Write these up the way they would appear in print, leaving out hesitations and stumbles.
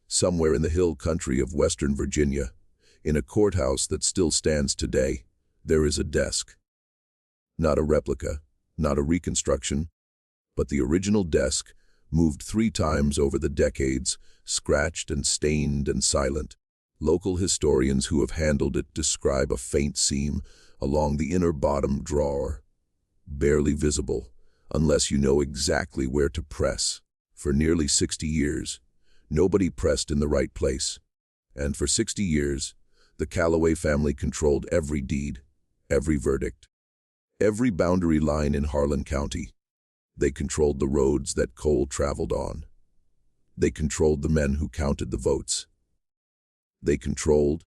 Somewhere in the hill country of Western Virginia, in a courthouse that still stands today, there is a desk. Not a replica, not a reconstruction, but the original desk, moved 3 times over the decades, scratched and stained and silent. Local historians who have handled it describe a faint seam along the inner bottom drawer, barely visible, unless you know exactly where to press. For nearly 60 years, nobody pressed in the right place. And for 60 years, the Calloway family controlled every deed, every verdict, every boundary line in Harlan County. They controlled the roads that Cole traveled on. They controlled the men who counted the votes. They controlled,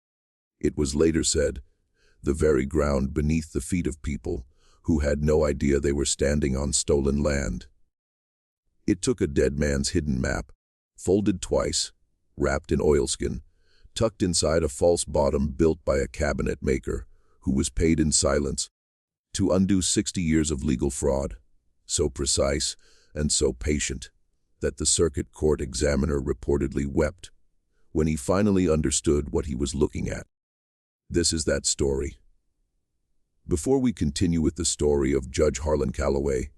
it was later said, the very ground beneath the feet of people who had no idea they were standing on stolen land. It took a dead man's hidden map, folded twice, wrapped in oilskin, tucked inside a false bottom built by a cabinet maker who was paid in silence, to undo 60 years of legal fraud, so precise and so patient that the circuit court examiner reportedly wept when he finally understood what he was looking at. This is that story. Before we continue with the story of Judge Harlan Calloway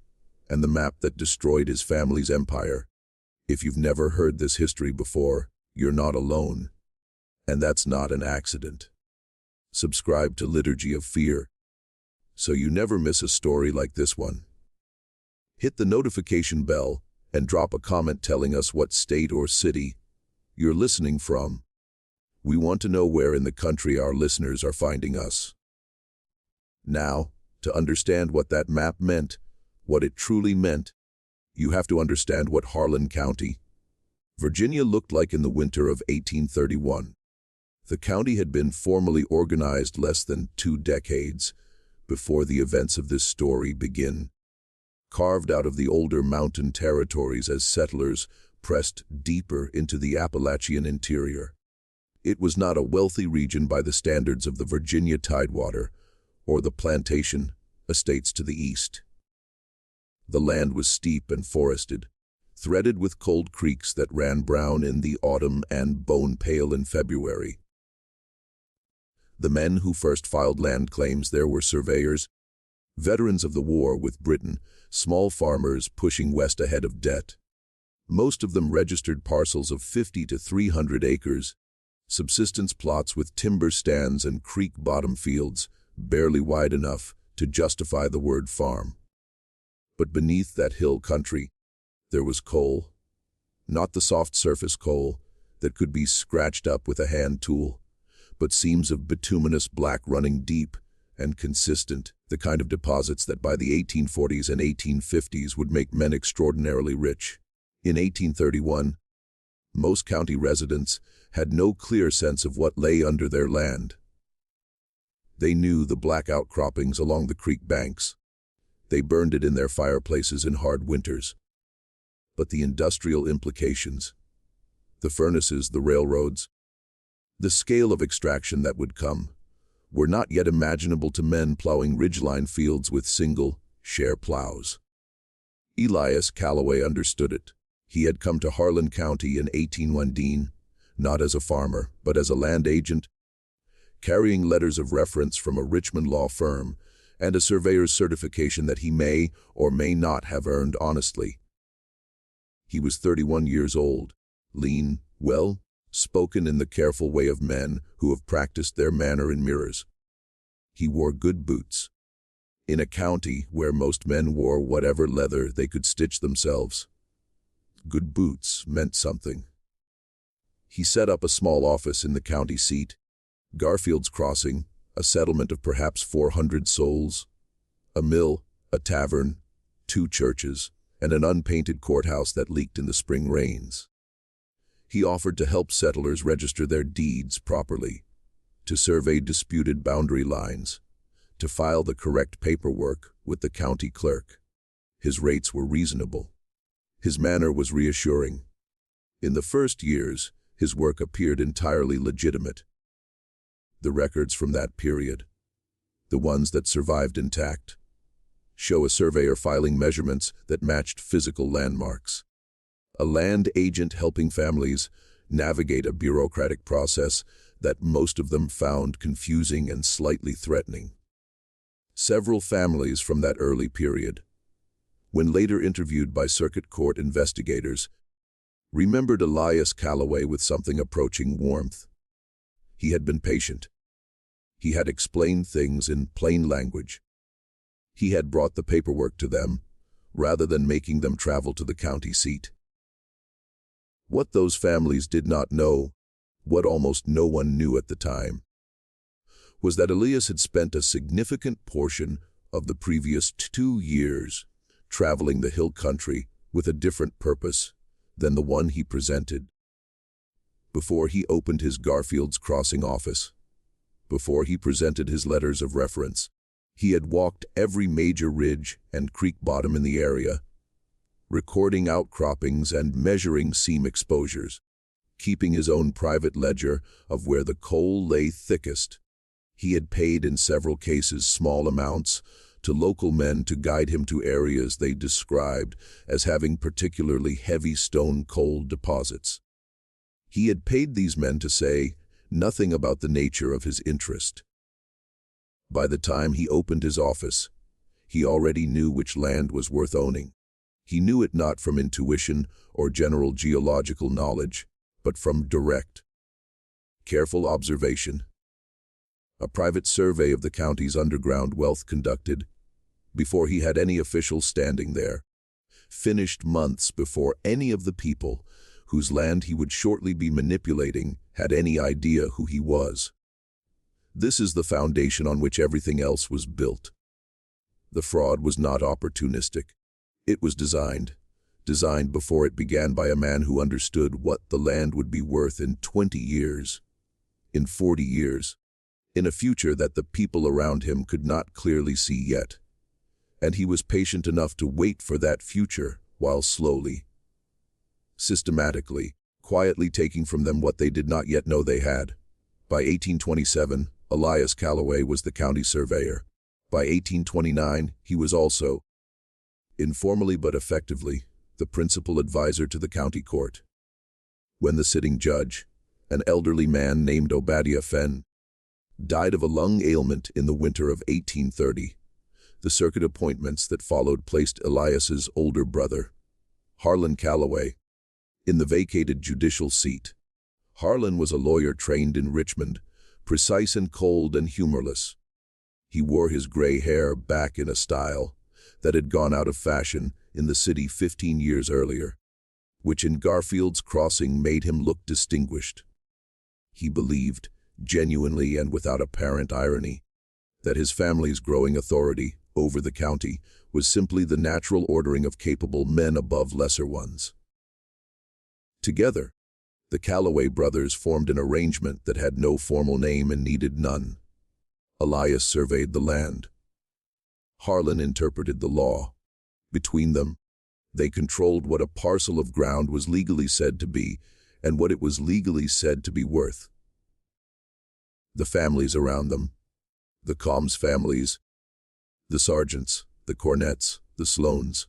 and the map that destroyed his family's empire, if you've never heard this history before, you're not alone. And that's not an accident. Subscribe to Liturgy of Fear so you never miss a story like this one. Hit the notification bell and drop a comment telling us what state or city you're listening from. We want to know where in the country our listeners are finding us. Now, to understand what that map meant, what it truly meant, you have to understand what Harlan County, Virginia looked like in the winter of 1831. The county had been formally organized less than 2 decades before the events of this story begin. Carved out of the older mountain territories as settlers pressed deeper into the Appalachian interior. It was not a wealthy region by the standards of the Virginia Tidewater or the plantation estates to the east. The land was steep and forested, threaded with cold creeks that ran brown in the autumn and bone pale in February. The men who first filed land claims there were surveyors, veterans of the war with Britain, small farmers pushing west ahead of debt. Most of them registered parcels of 50 to 300 acres, subsistence plots with timber stands and creek-bottom fields, barely wide enough to justify the word farm. But beneath that hill country, there was coal. Not the soft surface coal that could be scratched up with a hand tool, but seams of bituminous black running deep and consistent, the kind of deposits that by the 1840s and 1850s would make men extraordinarily rich. In 1831, most county residents had no clear sense of what lay under their land. They knew the black outcroppings along the creek banks. They burned it in their fireplaces in hard winters. But the industrial implications, the furnaces, the railroads, the scale of extraction that would come, were not yet imaginable to men plowing ridgeline fields with single-share plows. Elias Calloway understood it. He had come to Harlan County in 1819, not as a farmer, but as a land agent, carrying letters of reference from a Richmond law firm and a surveyor's certification that he may or may not have earned honestly. He was 31 years old, lean, well-spoken in the careful way of men who have practiced their manner in mirrors. He wore good boots. In a county where most men wore whatever leather they could stitch themselves, good boots meant something. He set up a small office in the county seat, Garfield's Crossing, a settlement of perhaps 400 souls, a mill, a tavern, 2 churches, and an unpainted courthouse that leaked in the spring rains. He offered to help settlers register their deeds properly, to survey disputed boundary lines, to file the correct paperwork with the county clerk. His rates were reasonable. His manner was reassuring. In the first years, his work appeared entirely legitimate. The records from that period, the ones that survived intact, show a surveyor filing measurements that matched physical landmarks. A land agent helping families navigate a bureaucratic process that most of them found confusing and slightly threatening. Several families from that early period, when later interviewed by circuit court investigators, remembered Elias Calloway with something approaching warmth. He had been patient. He had explained things in plain language. He had brought the paperwork to them, rather than making them travel to the county seat. What those families did not know, what almost no one knew at the time, was that Elias had spent a significant portion of the previous 2 years traveling the hill country with a different purpose than the one he presented. Before he opened his Garfield's Crossing office, before he presented his letters of reference, he had walked every major ridge and creek bottom in the area, recording outcroppings and measuring seam exposures, keeping his own private ledger of where the coal lay thickest. He had paid in several cases small amounts to local men to guide him to areas they described as having particularly heavy stone coal deposits. He had paid these men to say nothing about the nature of his interest. By the time he opened his office, he already knew which land was worth owning. He knew it not from intuition or general geological knowledge, but from direct, careful observation. A private survey of the county's underground wealth conducted, before he had any official standing there, finished months before any of the people whose land he would shortly be manipulating had any idea who he was. This is the foundation on which everything else was built. The fraud was not opportunistic. It was designed before it began by a man who understood what the land would be worth in 20 years, in 40 years, in a future that the people around him could not clearly see yet. And he was patient enough to wait for that future while slowly, systematically, quietly taking from them what they did not yet know they had. By 1827, Elias Calloway was the county surveyor. By 1829, he was also, informally but effectively, the principal advisor to the county court. When the sitting judge, an elderly man named Obadiah Fenn, died of a lung ailment in the winter of 1830, the circuit appointments that followed placed Elias's older brother, Harlan Calloway, in the vacated judicial seat. Harlan was a lawyer trained in Richmond, precise and cold and humorless. He wore his gray hair back in a style that had gone out of fashion in the city 15 years earlier, which in Garfield's Crossing made him look distinguished. He believed, genuinely and without apparent irony, that his family's growing authority over the county was simply the natural ordering of capable men above lesser ones. Together, the Calloway brothers formed an arrangement that had no formal name and needed none. Elias surveyed the land. Harlan interpreted the law. Between them, they controlled what a parcel of ground was legally said to be and what it was legally said to be worth. The families around them, the Combs families, the Sargents, the Cornets, the Sloans,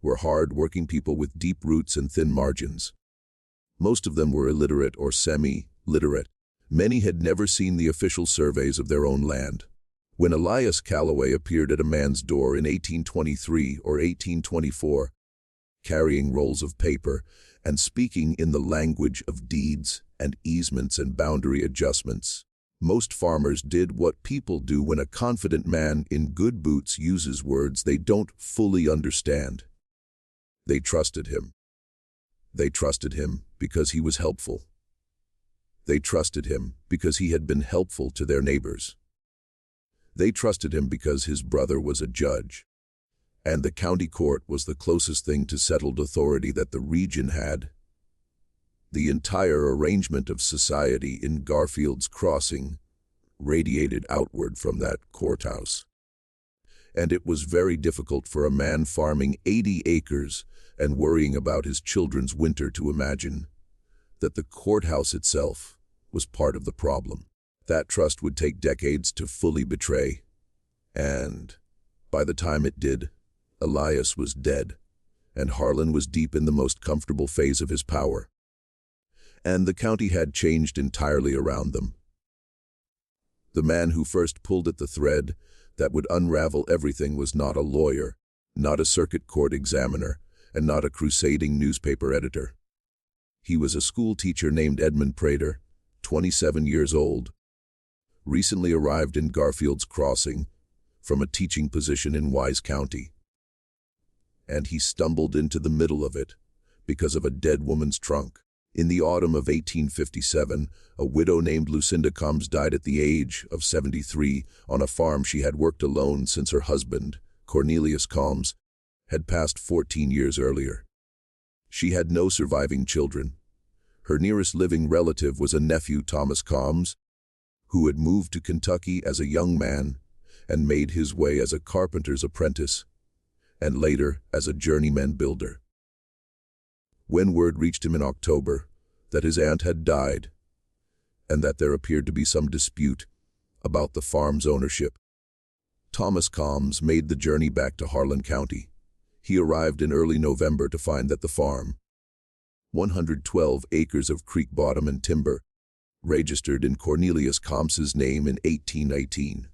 were hard-working people with deep roots and thin margins. Most of them were illiterate or semi-literate. Many had never seen the official surveys of their own land. When Elias Calloway appeared at a man's door in 1823 or 1824, carrying rolls of paper and speaking in the language of deeds and easements and boundary adjustments, most farmers did what people do when a confident man in good boots uses words they don't fully understand. They trusted him. They trusted him because he was helpful. They trusted him because he had been helpful to their neighbors. They trusted him because his brother was a judge, and the county court was the closest thing to settled authority that the region had. The entire arrangement of society in Garfield's Crossing radiated outward from that courthouse. And it was very difficult for a man farming 80 acres and worrying about his children's winter to imagine that the courthouse itself was part of the problem. That trust would take decades to fully betray, and by the time it did, Elias was dead, and Harlan was deep in the most comfortable phase of his power. and the county had changed entirely around them. The man who first pulled at the thread that would unravel everything was not a lawyer, not a circuit court examiner, and not a crusading newspaper editor. He was a school teacher named Edmund Prater, 27 years old, recently arrived in Garfield's Crossing from a teaching position in Wise County. And he stumbled into the middle of it because of a dead woman's trunk. In the autumn of 1857, a widow named Lucinda Combs died at the age of 73 on a farm she had worked alone since her husband, Cornelius Combs, had passed 14 years earlier. She had no surviving children. Her nearest living relative was a nephew, Thomas Combs, who had moved to Kentucky as a young man and made his way as a carpenter's apprentice, and later as a journeyman builder. When word reached him in October that his aunt had died, and that there appeared to be some dispute about the farm's ownership, Thomas Combs made the journey back to Harlan County. He arrived in early November to find that the farm, 112 acres of creek bottom and timber, registered in Cornelius Combs's name in 1819,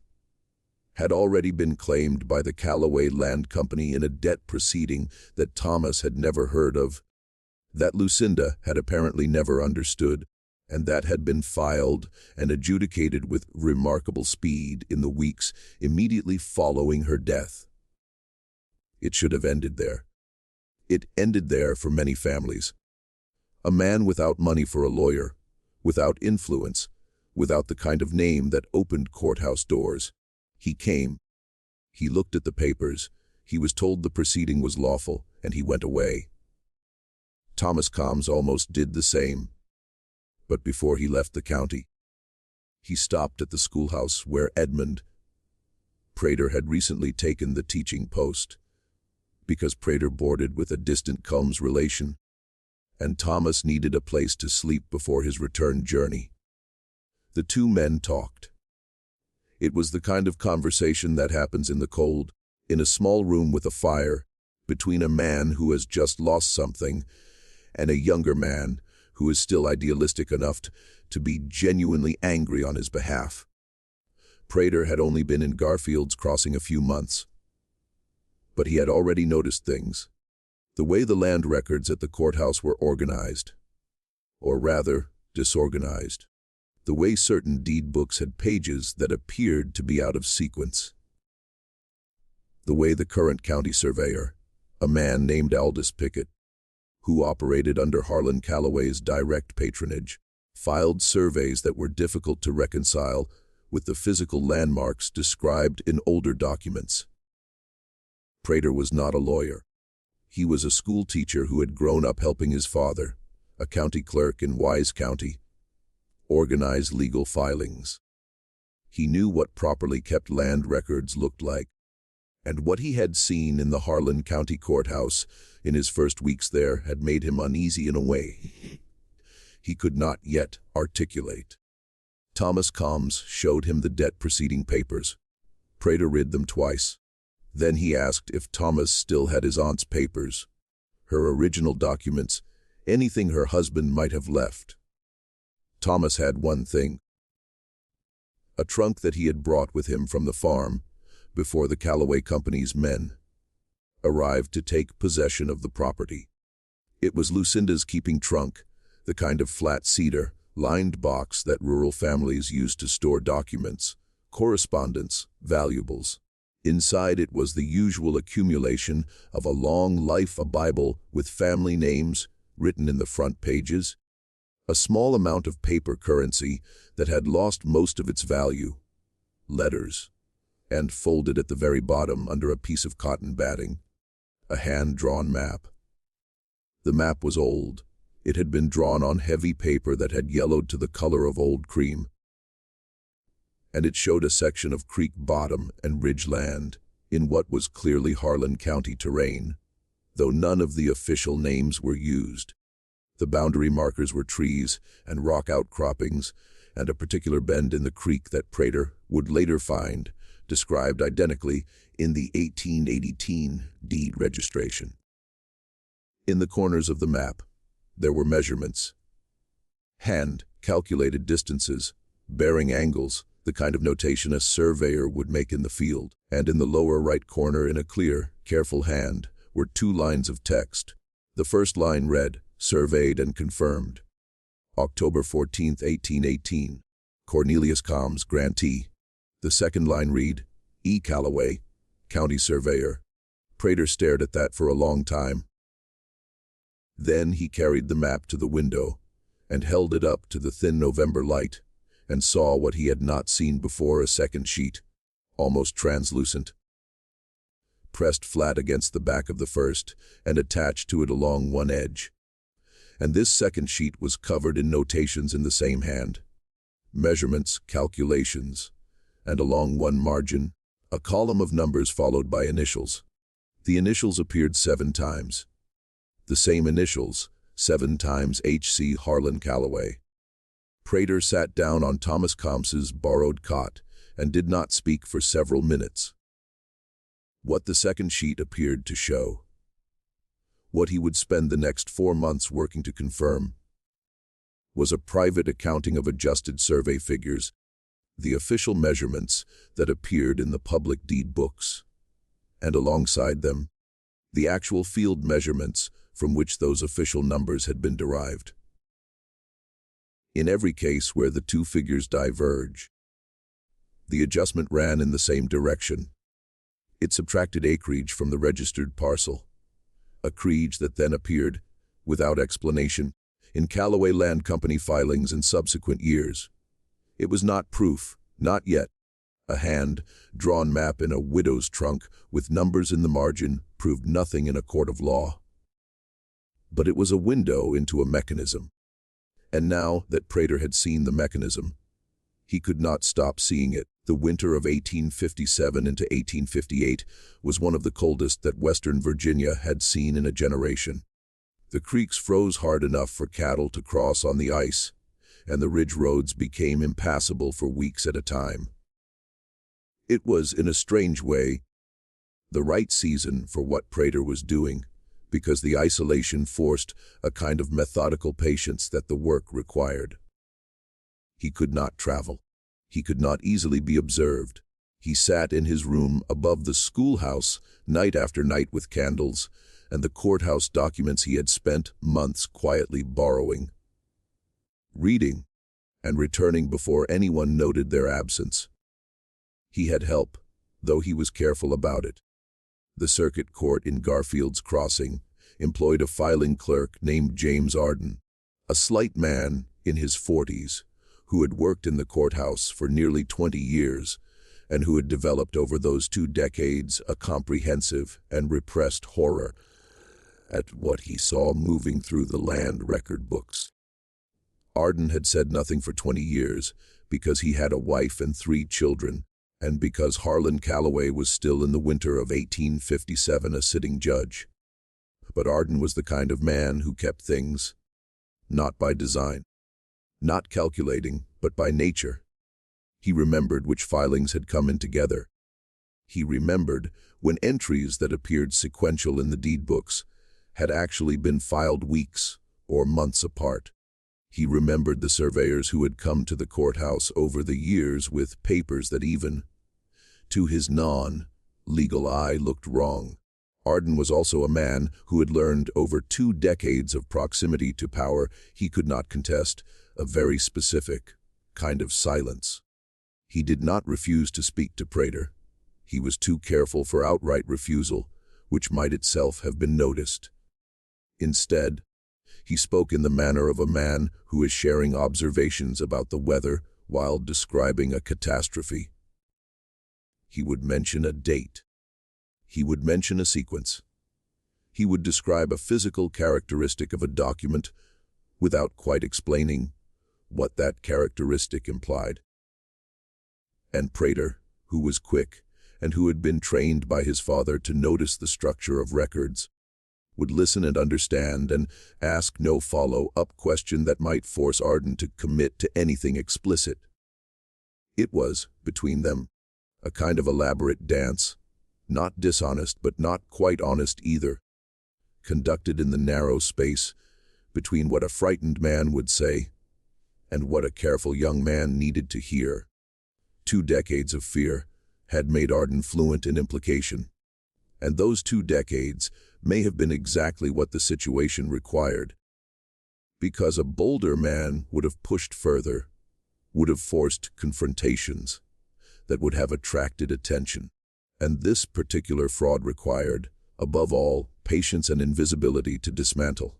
had already been claimed by the Callaway Land Company in a debt proceeding that Thomas had never heard of, that Lucinda had apparently never understood, and that had been filed and adjudicated with remarkable speed in the weeks immediately following her death. It should have ended there. It ended there for many families. A man without money for a lawyer, without influence, without the kind of name that opened courthouse doors. He came. He looked at the papers. He was told the proceeding was lawful, and he went away. Thomas Combs almost did the same. But before he left the county, he stopped at the schoolhouse where Edmund Prater had recently taken the teaching post, because Prater boarded with a distant Combs relation, and Thomas needed a place to sleep before his return journey. The two men talked. It was the kind of conversation that happens in the cold, in a small room with a fire, between a man who has just lost something and a younger man who is still idealistic enough to be genuinely angry on his behalf. Prater had only been in Garfield's Crossing a few months, but he had already noticed things. The way the land records at the courthouse were organized, or rather, disorganized. The way certain deed books had pages that appeared to be out of sequence. The way the current county surveyor, a man named Aldous Pickett, who operated under Harlan Callaway's direct patronage, filed surveys that were difficult to reconcile with the physical landmarks described in older documents. Prater was not a lawyer. He was a school teacher who had grown up helping his father, a county clerk in Wise County, organize legal filings. He knew what properly kept land records looked like, and what he had seen in the Harlan County Courthouse in his first weeks there had made him uneasy in a way he could not yet articulate. Thomas Combs showed him the debt proceeding papers. Prater read them twice. Then he asked if Thomas still had his aunt's papers, her original documents, anything her husband might have left. Thomas had one thing: a trunk that he had brought with him from the farm before the Callaway Company's men arrived to take possession of the property. It was Lucinda's keeping trunk, the kind of flat cedar, lined box that rural families used to store documents, correspondence, valuables. Inside it was the usual accumulation of a long life, a Bible with family names written in the front pages, a small amount of paper currency that had lost most of its value, letters, and folded at the very bottom under a piece of cotton batting, a hand-drawn map. The map was old. It had been drawn on heavy paper that had yellowed to the color of old cream, and it showed a section of creek bottom and ridge land in what was clearly Harlan County terrain, though none of the official names were used. The boundary markers were trees and rock outcroppings, and a particular bend in the creek that Prater would later find described identically in the 1818 deed registration. In the corners of the map, there were measurements, Hand calculated distances, bearing angles, the kind of notation a surveyor would make in the field. And in the lower right corner, in a clear, careful hand, were 2 lines of text. The first line read, "Surveyed and confirmed. October 14, 1818. Cornelius Combs, grantee." The second line read, "E. Callaway, county surveyor." Prater stared at that for a long time. Then he carried the map to the window and held it up to the thin November light, and saw what he had not seen before: a second sheet, almost translucent, pressed flat against the back of the first and attached to it along one edge. And this second sheet was covered in notations in the same hand. Measurements, calculations, and along one margin, a column of numbers followed by initials. The initials appeared 7 times. The same initials, 7 times H.C. Harlan Callaway. Prater sat down on Thomas Combs's borrowed cot and did not speak for several minutes. What the second sheet appeared to show, what he would spend the next 4 months working to confirm, was a private accounting of adjusted survey figures, the official measurements that appeared in the public deed books, and alongside them, the actual field measurements from which those official numbers had been derived. In every case where the 2 figures diverge, the adjustment ran in the same direction. It subtracted acreage from the registered parcel, acreage that then appeared, without explanation, in Callaway Land Company filings in subsequent years. It was not proof, not yet. A hand-drawn map in a widow's trunk with numbers in the margin proved nothing in a court of law. But it was a window into a mechanism. And now that Prater had seen the mechanism, he could not stop seeing it. The winter of 1857 into 1858 was one of the coldest that Western Virginia had seen in a generation. The creeks froze hard enough for cattle to cross on the ice, and the ridge roads became impassable for weeks at a time. It was, in a strange way, the right season for what Prater was doing, because the isolation forced a kind of methodical patience that the work required. He could not travel. He could not easily be observed. He sat in his room above the schoolhouse night after night with candles and the courthouse documents he had spent months quietly borrowing, reading, and returning before anyone noted their absence. He had help, though he was careful about it. The circuit court in Garfield's Crossing employed a filing clerk named James Arden, a slight man in his 40s, who had worked in the courthouse for nearly 20 years and who had developed over those 2 decades a comprehensive and repressed horror at what he saw moving through the land record books. Arden had said nothing for 20 years because he had a wife and 3 children, and because Harlan Callaway was still in the winter of 1857 a sitting judge. But Arden was the kind of man who kept things, not by design, not calculating, but by nature. He remembered which filings had come in together. He remembered when entries that appeared sequential in the deed books had actually been filed weeks or months apart. He remembered the surveyors who had come to the courthouse over the years with papers that even, to his non-legal eye, looked wrong. Arden was also a man who had learned over 2 decades of proximity to power he could not contest, a very specific kind of silence. He did not refuse to speak to Prater. He was too careful for outright refusal, which might itself have been noticed. Instead, he spoke in the manner of a man who is sharing observations about the weather while describing a catastrophe. He would mention a date. He would mention a sequence. He would describe a physical characteristic of a document without quite explaining what that characteristic implied. And Prater, who was quick and who had been trained by his father to notice the structure of records, would listen and understand and ask no follow-up question that might force Arden to commit to anything explicit. It was, between them, a kind of elaborate dance, not dishonest but not quite honest either, conducted in the narrow space between what a frightened man would say And what a careful young man needed to hear. 2 decades of fear had made Arden fluent in implication. And those 2 decades may have been exactly what the situation required. Because a bolder man would have pushed further, would have forced confrontations that would have attracted attention. And this particular fraud required, above all, patience and invisibility to dismantle.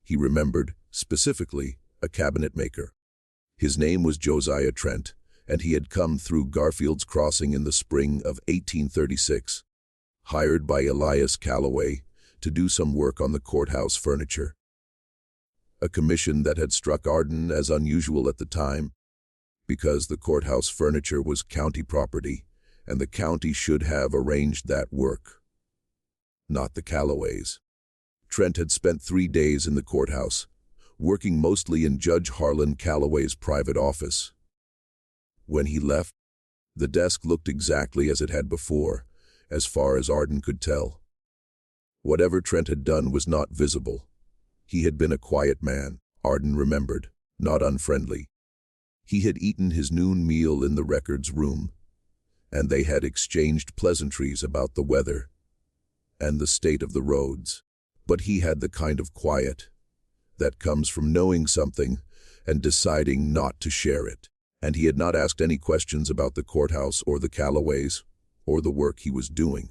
He remembered, specifically, a cabinet maker. His name was Josiah Trent, and he had come through Garfield's Crossing in the spring of 1836, hired by Elias Calloway to do some work on the courthouse furniture. A commission that had struck Arden as unusual at the time, because the courthouse furniture was county property, and the county should have arranged that work, not the Calloways. Trent had spent 3 days in the courthouse, working mostly in Judge Harlan Calloway's private office. When he left, the desk looked exactly as it had before, as far as Arden could tell. Whatever Trent had done was not visible. He had been a quiet man, Arden remembered, not unfriendly. He had eaten his noon meal in the records room, and they had exchanged pleasantries about the weather and the state of the roads. But he had the kind of quiet that comes from knowing something and deciding not to share it. And he had not asked any questions about the courthouse or the Calloways or the work he was doing.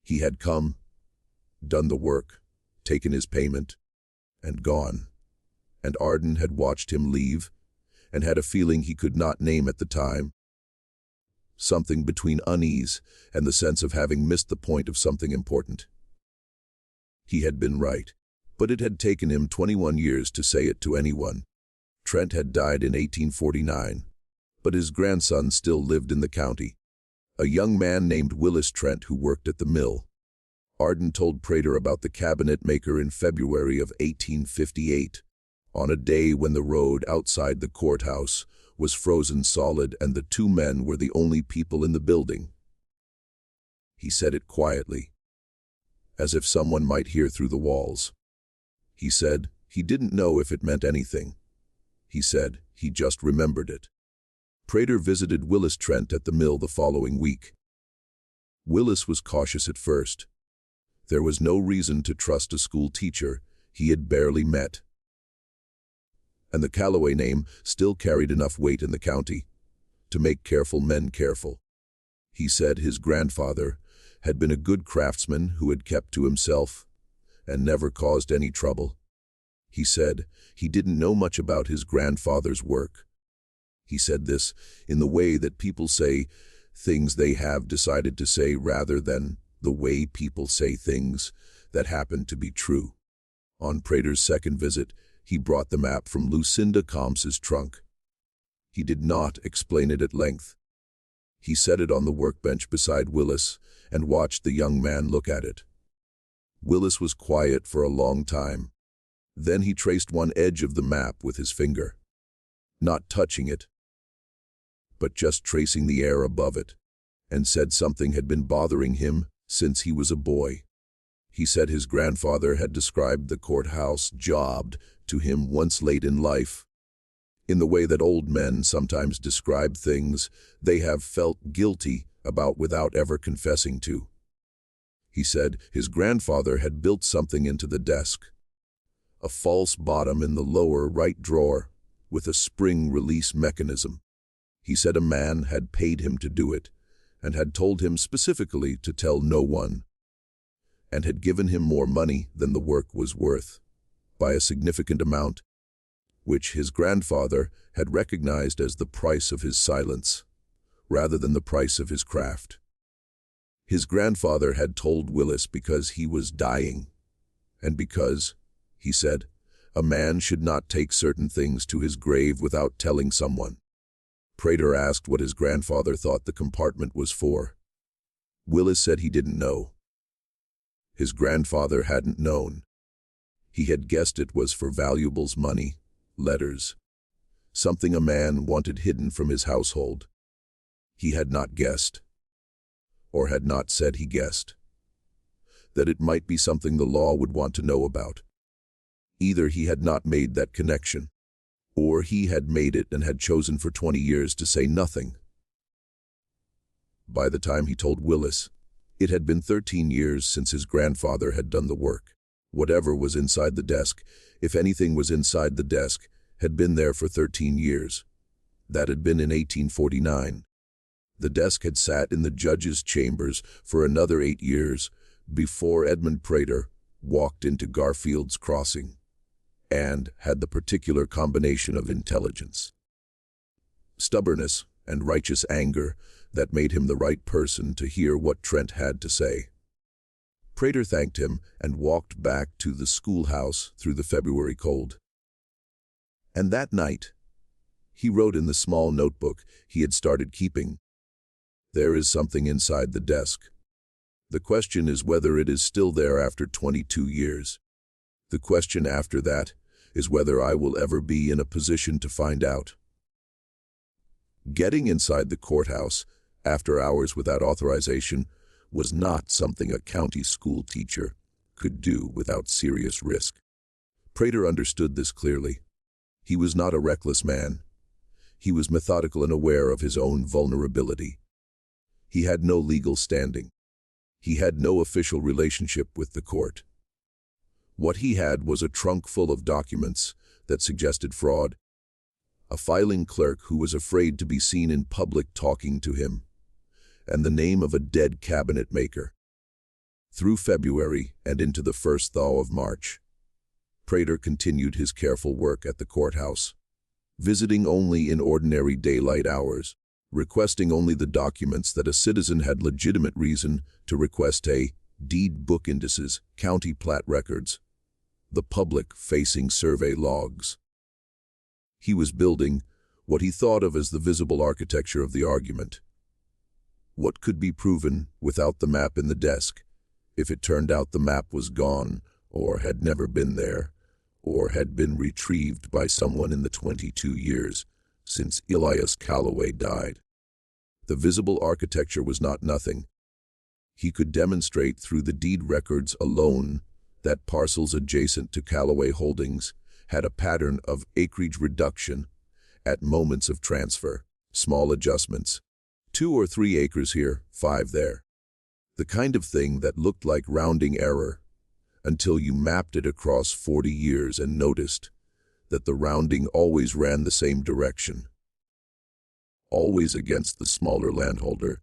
He had come, done the work, taken his payment, and gone. And Arden had watched him leave and had a feeling he could not name at the time. Something between unease and the sense of having missed the point of something important. He had been right, but it had taken him 21 years to say it to anyone. Trent had died in 1849, but his grandson still lived in the county, a young man named Willis Trent who worked at the mill. Arden told Prater about the cabinet maker in February of 1858, on a day when the road outside the courthouse was frozen solid and the 2 men were the only people in the building. He said it quietly, as if someone might hear through the walls. He said he didn't know if it meant anything. He said he just remembered it. Prater visited Willis Trent at the mill the following week. Willis was cautious at first. There was no reason to trust a school teacher he had barely met. And the Calloway name still carried enough weight in the county to make careful men careful. He said his grandfather had been a good craftsman who had kept to himself and never caused any trouble. He said he didn't know much about his grandfather's work. He said this in the way that people say things they have decided to say rather than the way people say things that happen to be true. On Prater's second visit, he brought the map from Lucinda Combs's trunk. He did not explain it at length. He set it on the workbench beside Willis and watched the young man look at it. Willis was quiet for a long time. Then he traced one edge of the map with his finger, not touching it, but just tracing the air above it, and said something had been bothering him since he was a boy. He said his grandfather had described the courthouse job to him once late in life, in the way that old men sometimes describe things they have felt guilty about without ever confessing to. He said his grandfather had built something into the desk, a false bottom in the lower right drawer with a spring release mechanism. He said a man had paid him to do it and had told him specifically to tell no one, and had given him more money than the work was worth, by a significant amount, which his grandfather had recognized as the price of his silence, rather than the price of his craft. His grandfather had told Willis because he was dying, and because, he said, a man should not take certain things to his grave without telling someone. Prater asked what his grandfather thought the compartment was for. Willis said he didn't know. His grandfather hadn't known. He had guessed it was for valuables, money, letters, something a man wanted hidden from his household. He had not guessed, or had not said he guessed, that it might be something the law would want to know about. Either he had not made that connection, or he had made it and had chosen for 20 years to say nothing. By the time he told Willis, it had been 13 years since his grandfather had done the work. Whatever was inside the desk, if anything was inside the desk, had been there for 13 years. That had been in 1849. The desk had sat in the judge's chambers for another 8 years before Edmund Prater walked into Garfield's Crossing and had the particular combination of intelligence, stubbornness, and righteous anger that made him the right person to hear what Trent had to say. Prater thanked him and walked back to the schoolhouse through the February cold. And that night, he wrote in the small notebook he had started keeping, "There is something inside the desk. The question is whether it is still there after 22 years. The question after that is whether I will ever be in a position to find out." Getting inside the courthouse after hours without authorization was not something a county school teacher could do without serious risk. Prater understood this clearly. He was not a reckless man. He was methodical and aware of his own vulnerability. He had no legal standing. He had no official relationship with the court. What he had was a trunk full of documents that suggested fraud, a filing clerk who was afraid to be seen in public talking to him, and the name of a dead cabinet maker. Through February and into the first thaw of March, Prater continued his careful work at the courthouse, visiting only in ordinary daylight hours, requesting only the documents that a citizen had legitimate reason to request: a deed book indices, county plat records, the public-facing survey logs. He was building what he thought of as the visible architecture of the argument. What could be proven without the map in the desk, if it turned out the map was gone, or had never been there, or had been retrieved by someone in the 22 years since Elias Calloway died? The visible architecture was not nothing. He could demonstrate through the deed records alone that parcels adjacent to Calloway Holdings had a pattern of acreage reduction at moments of transfer, small adjustments, 2 or 3 acres here, 5 there. The kind of thing that looked like rounding error until you mapped it across 40 years and noticed that the rounding always ran the same direction. Always against the smaller landholder,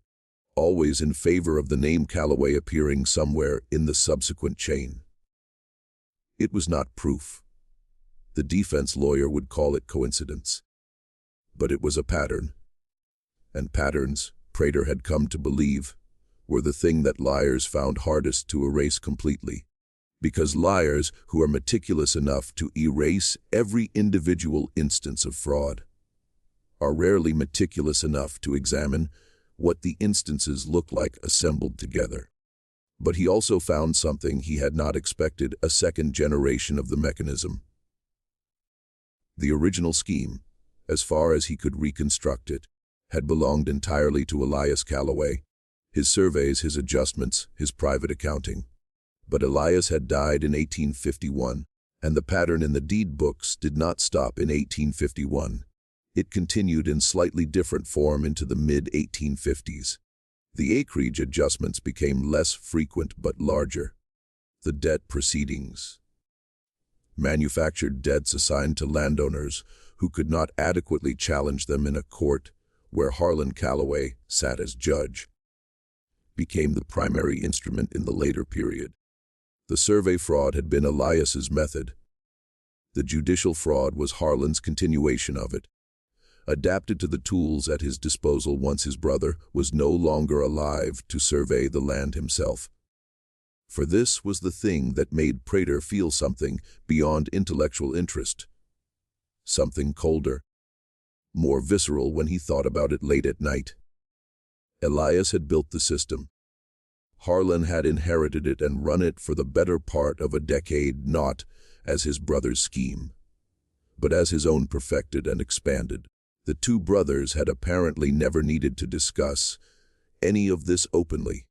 always in favor of the name Calloway appearing somewhere in the subsequent chain. It was not proof. The defense lawyer would call it coincidence. But it was a pattern. And patterns, Prater had come to believe, were the thing that liars found hardest to erase completely. Because liars who are meticulous enough to erase every individual instance of fraud are rarely meticulous enough to examine what the instances look like assembled together. But he also found something he had not expected: a second generation of the mechanism. The original scheme, as far as he could reconstruct it, had belonged entirely to Elias Calloway, his surveys, his adjustments, his private accounting. But Elias had died in 1851, and the pattern in the deed books did not stop in 1851. It continued in slightly different form into the mid-1850s. The acreage adjustments became less frequent but larger. The debt proceedings. Manufactured debts assigned to landowners who could not adequately challenge them in a court where Harlan Calloway sat as judge, became the primary instrument in the later period. The survey fraud had been Elias's method. The judicial fraud was Harlan's continuation of it, adapted to the tools at his disposal once his brother was no longer alive to survey the land himself. For this was the thing that made Prater feel something beyond intellectual interest, something colder, more visceral when he thought about it late at night. Elias had built the system. Harlan had inherited it and run it for the better part of a decade, not as his brother's scheme, but as his own perfected and expanded. The two brothers had apparently never needed to discuss any of this openly.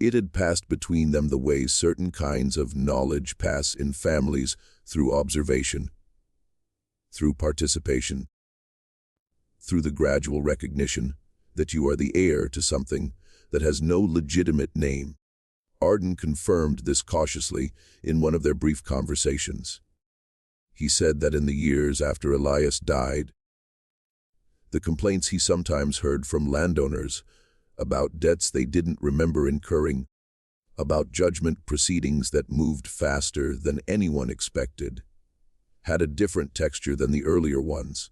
It had passed between them the way certain kinds of knowledge pass in families, through observation, through participation, through the gradual recognition that you are the heir to something that has no legitimate name. Arden confirmed this cautiously in one of their brief conversations. He said that in the years after Elias died, the complaints he sometimes heard from landowners about debts they didn't remember incurring, about judgment proceedings that moved faster than anyone expected, had a different texture than the earlier ones.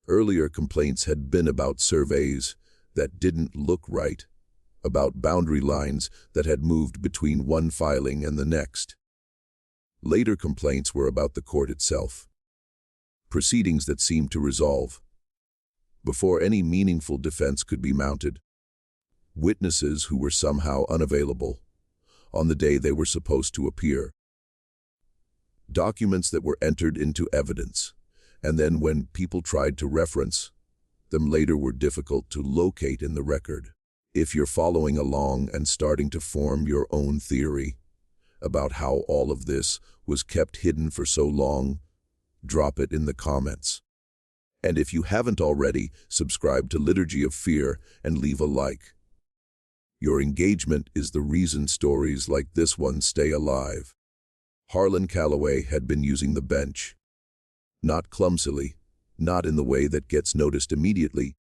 Earlier complaints had been about surveys that didn't look right, about boundary lines that had moved between one filing and the next. Later complaints were about the court itself, proceedings that seemed to resolve before any meaningful defense could be mounted, witnesses who were somehow unavailable on the day they were supposed to appear, documents that were entered into evidence, and then when people tried to reference them later were difficult to locate in the record. If you're following along and starting to form your own theory about how all of this was kept hidden for so long, drop it in the comments. And if you haven't already, subscribe to Liturgy of Fear and leave a like. Your engagement is the reason stories like this one stay alive. Harlan Calloway had been using the bench. Not clumsily, not in the way that gets noticed immediately,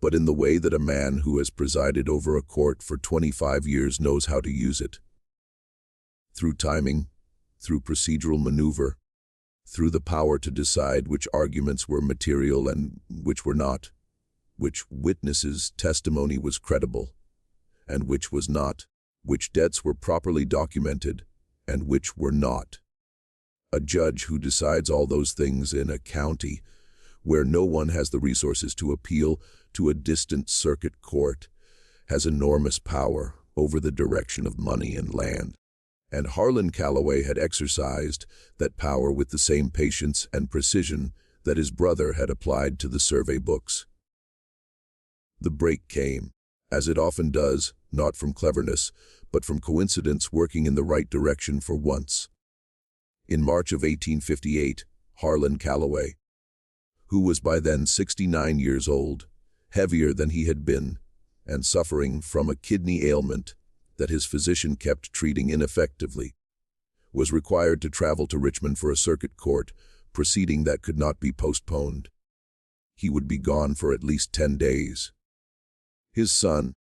but in the way that a man who has presided over a court for 25 years knows how to use it. Through timing, through procedural maneuver, through the power to decide which arguments were material and which were not, which witnesses' testimony was credible and which was not, which debts were properly documented and which were not. A judge who decides all those things in a county where no one has the resources to appeal to a distant circuit court has enormous power over the direction of money and land. And Harlan Calloway had exercised that power with the same patience and precision that his brother had applied to the survey books. The break came, as it often does, not from cleverness, but from coincidence working in the right direction for once. In March of 1858, Harlan Calloway, who was by then 69 years old, heavier than he had been, and suffering from a kidney ailment that his physician kept treating ineffectively, was required to travel to Richmond for a circuit court proceeding that could not be postponed. He would be gone for at least 10 days. His son,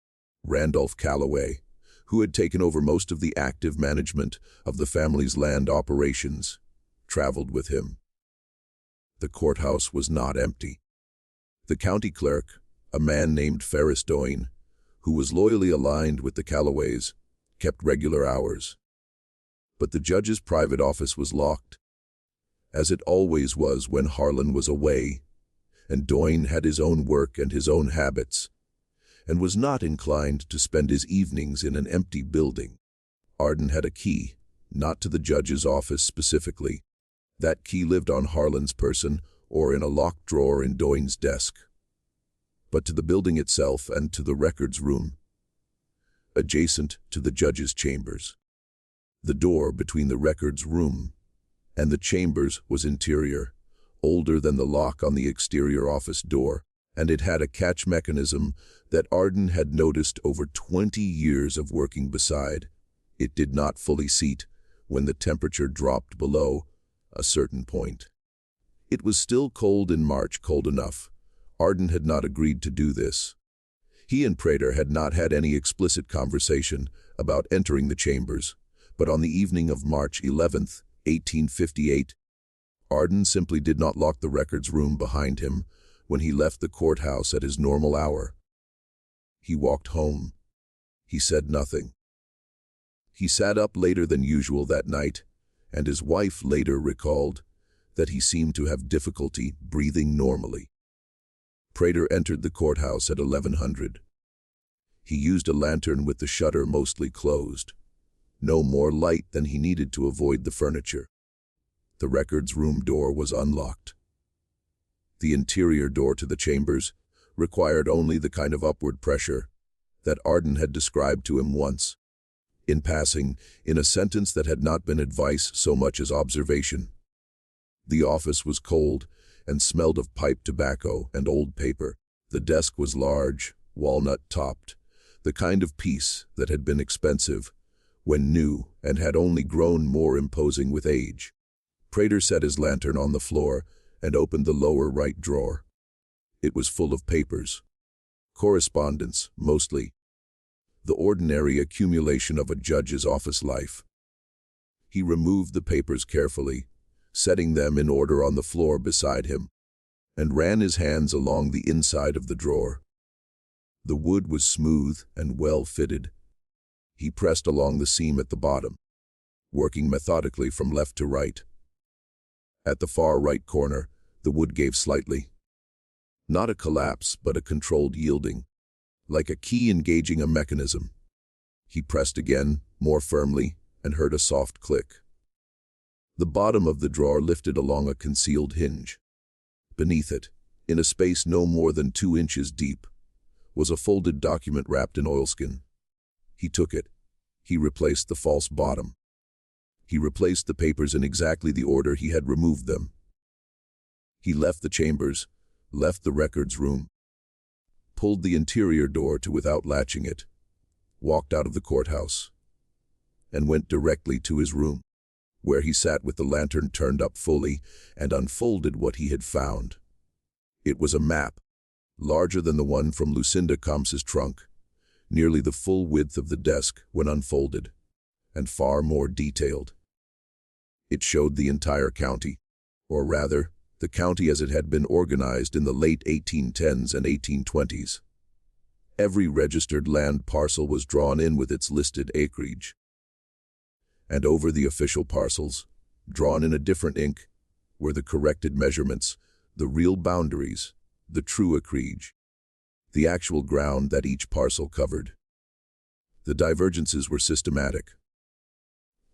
Randolph Calloway, who had taken over most of the active management of the family's land operations, traveled with him. The courthouse was not empty. The county clerk, a man named Ferris Doyne, who was loyally aligned with the Calloways, kept regular hours. But the judge's private office was locked, as it always was when Harlan was away, and Doyne had his own work and his own habits, and was not inclined to spend his evenings in an empty building. Arden had a key, not to the judge's office specifically. That key lived on Harlan's person or in a locked drawer in Doyne's desk, but to the building itself and to the records room, adjacent to the judge's chambers. The door between the records room and the chambers was interior, older than the lock on the exterior office door, and it had a catch mechanism that Arden had noticed over 20 years of working beside. It did not fully seat when the temperature dropped below a certain point. It was still cold in March, cold enough. Arden had not agreed to do this. He and Prater had not had any explicit conversation about entering the chambers, but on the evening of March 11th, 1858, Arden simply did not lock the records room behind him when he left the courthouse at his normal hour. He walked home. He said nothing. He sat up later than usual that night, and his wife later recalled that he seemed to have difficulty breathing normally. Prater entered the courthouse at 1100. He used a lantern with the shutter mostly closed. No more light than he needed to avoid the furniture. The records room door was unlocked. The interior door to the chambers required only the kind of upward pressure that Arden had described to him once, in passing, in a sentence that had not been advice so much as observation. The office was cold and smelled of pipe tobacco and old paper. The desk was large, walnut-topped, the kind of piece that had been expensive when new and had only grown more imposing with age. Prater set his lantern on the floor and opened the lower right drawer. It was full of papers. Correspondence, mostly. The ordinary accumulation of a judge's office life. He removed the papers carefully, setting them in order on the floor beside him, and ran his hands along the inside of the drawer. The wood was smooth and well fitted. He pressed along the seam at the bottom, working methodically from left to right. At the far right corner, the wood gave slightly. Not a collapse, but a controlled yielding, like a key engaging a mechanism. He pressed again, more firmly, and heard a soft click. The bottom of the drawer lifted along a concealed hinge. Beneath it, in a space no more than 2 inches deep, was a folded document wrapped in oilskin. He took it. He replaced the false bottom. He replaced the papers in exactly the order he had removed them. He left the chambers, left the records room, pulled the interior door to without latching it, walked out of the courthouse, and went directly to his room, where he sat with the lantern turned up fully and unfolded what he had found. It was a map, larger than the one from Lucinda Combs's trunk, nearly the full width of the desk when unfolded, and far more detailed. It showed the entire county, or rather, the county as it had been organized in the late 1810s and 1820s. Every registered land parcel was drawn in with its listed acreage. And over the official parcels, drawn in a different ink, were the corrected measurements, the real boundaries, the true acreage, the actual ground that each parcel covered. The divergences were systematic.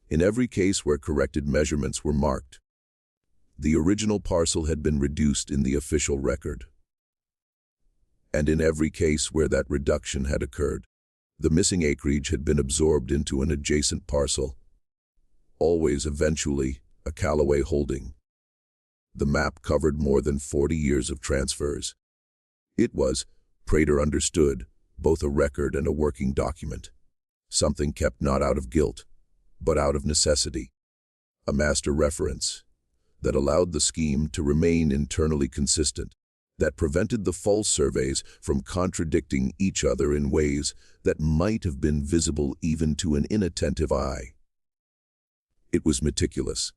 In every case where corrected measurements were marked, the original parcel had been reduced in the official record. And in every case where that reduction had occurred, the missing acreage had been absorbed into an adjacent parcel, always eventually a Callaway holding. The map covered more than 40 years of transfers. It was, Prater understood, both a record and a working document, something kept not out of guilt, but out of necessity, a master reference that allowed the scheme to remain internally consistent, that prevented the false surveys from contradicting each other in ways that might have been visible even to an inattentive eye. It was meticulous.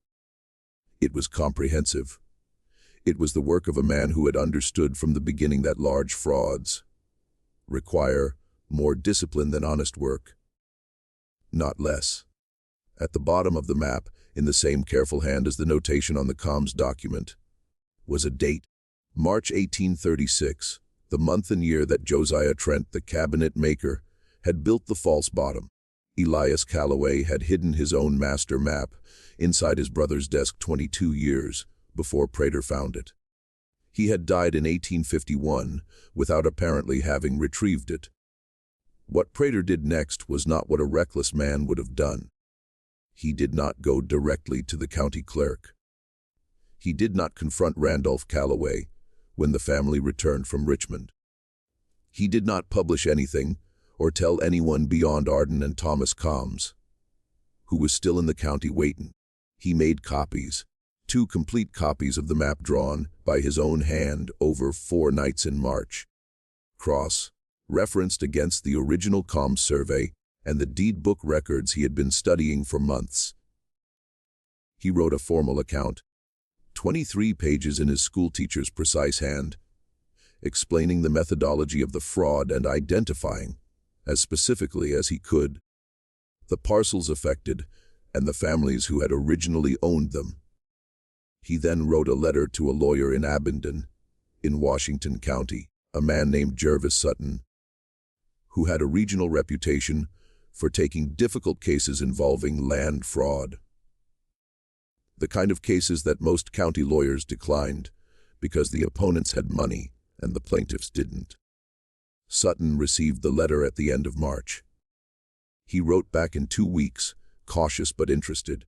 It was comprehensive. It was the work of a man who had understood from the beginning that large frauds require more discipline than honest work, not less. At the bottom of the map, in the same careful hand as the notation on the Combs document, was a date, March 1836, the month and year that Josiah Trent, the cabinet maker, had built the false bottom. Elias Callaway had hidden his own master map inside his brother's desk 22 years before Prater found it. He had died in 1851 without apparently having retrieved it. What Prater did next was not what a reckless man would have done. He did not go directly to the county clerk. He did not confront Randolph Callaway when the family returned from Richmond. He did not publish anything or tell anyone beyond Arden and Thomas Combs, who was still in the county waiting. He made copies, 2 complete copies of the map drawn by his own hand over 4 nights in March. Referenced against the original Combs survey and the deed book records he had been studying for months. He wrote a formal account, 23 pages in his schoolteacher's precise hand, explaining the methodology of the fraud and identifying, as specifically as he could, the parcels affected and the families who had originally owned them. He then wrote a letter to a lawyer in Abingdon, in Washington County, a man named Jervis Sutton, who had a regional reputation for taking difficult cases involving land fraud. The kind of cases that most county lawyers declined because the opponents had money and the plaintiffs didn't. Sutton received the letter at the end of March. He wrote back in 2 weeks, cautious but interested.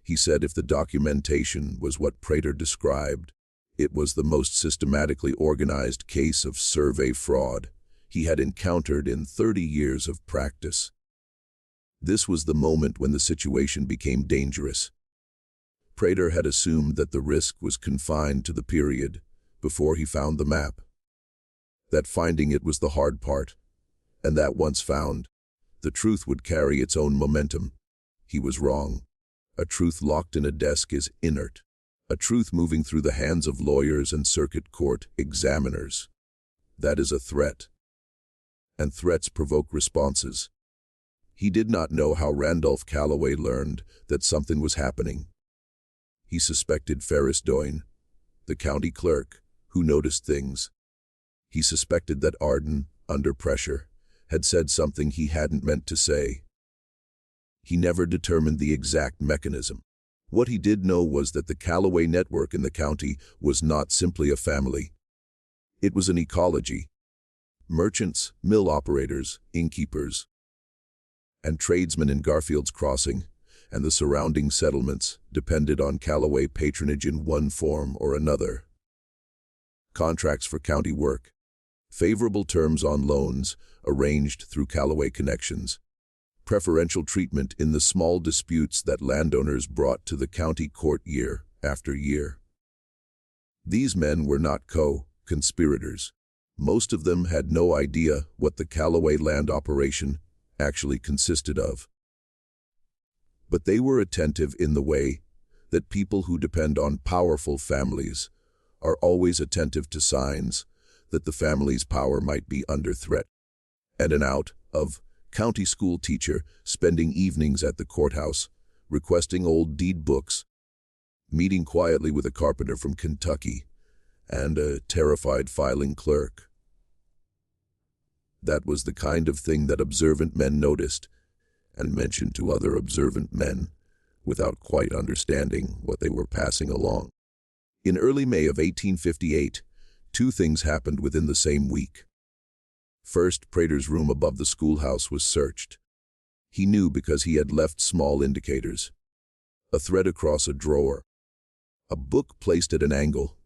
He said if the documentation was what Prater described, it was the most systematically organized case of survey fraud he had encountered in 30 years of practice. This was the moment when the situation became dangerous. Prater had assumed that the risk was confined to the period before he found the map. That finding it was the hard part, and that once found, the truth would carry its own momentum. He was wrong. A truth locked in a desk is inert. A truth moving through the hands of lawyers and circuit court examiners. That is a threat. And threats provoke responses. He did not know how Randolph Calloway learned that something was happening. He suspected Ferris Doyne, the county clerk, who noticed things. He suspected that Arden, under pressure, had said something he hadn't meant to say. He never determined the exact mechanism. What he did know was that the Calloway network in the county was not simply a family. It was an ecology. Merchants, mill operators, innkeepers, and tradesmen in Garfield's Crossing and the surrounding settlements depended on Calloway patronage in one form or another. Contracts for county work. Favorable terms on loans arranged through Calloway connections. Preferential treatment in the small disputes that landowners brought to the county court year after year. These men were not co-conspirators. Most of them had no idea what the Calloway land operation actually consisted of. But they were attentive in the way that people who depend on powerful families are always attentive to signs that the family's power might be under threat. And an out-of-county school teacher spending evenings at the courthouse, requesting old deed books, meeting quietly with a carpenter from Kentucky, and a terrified filing clerk. That was the kind of thing that observant men noticed and mentioned to other observant men without quite understanding what they were passing along. In early May of 1858, two things happened within the same week. First, Prater's room above the schoolhouse was searched. He knew because he had left small indicators. A thread across a drawer. A book placed at an angle.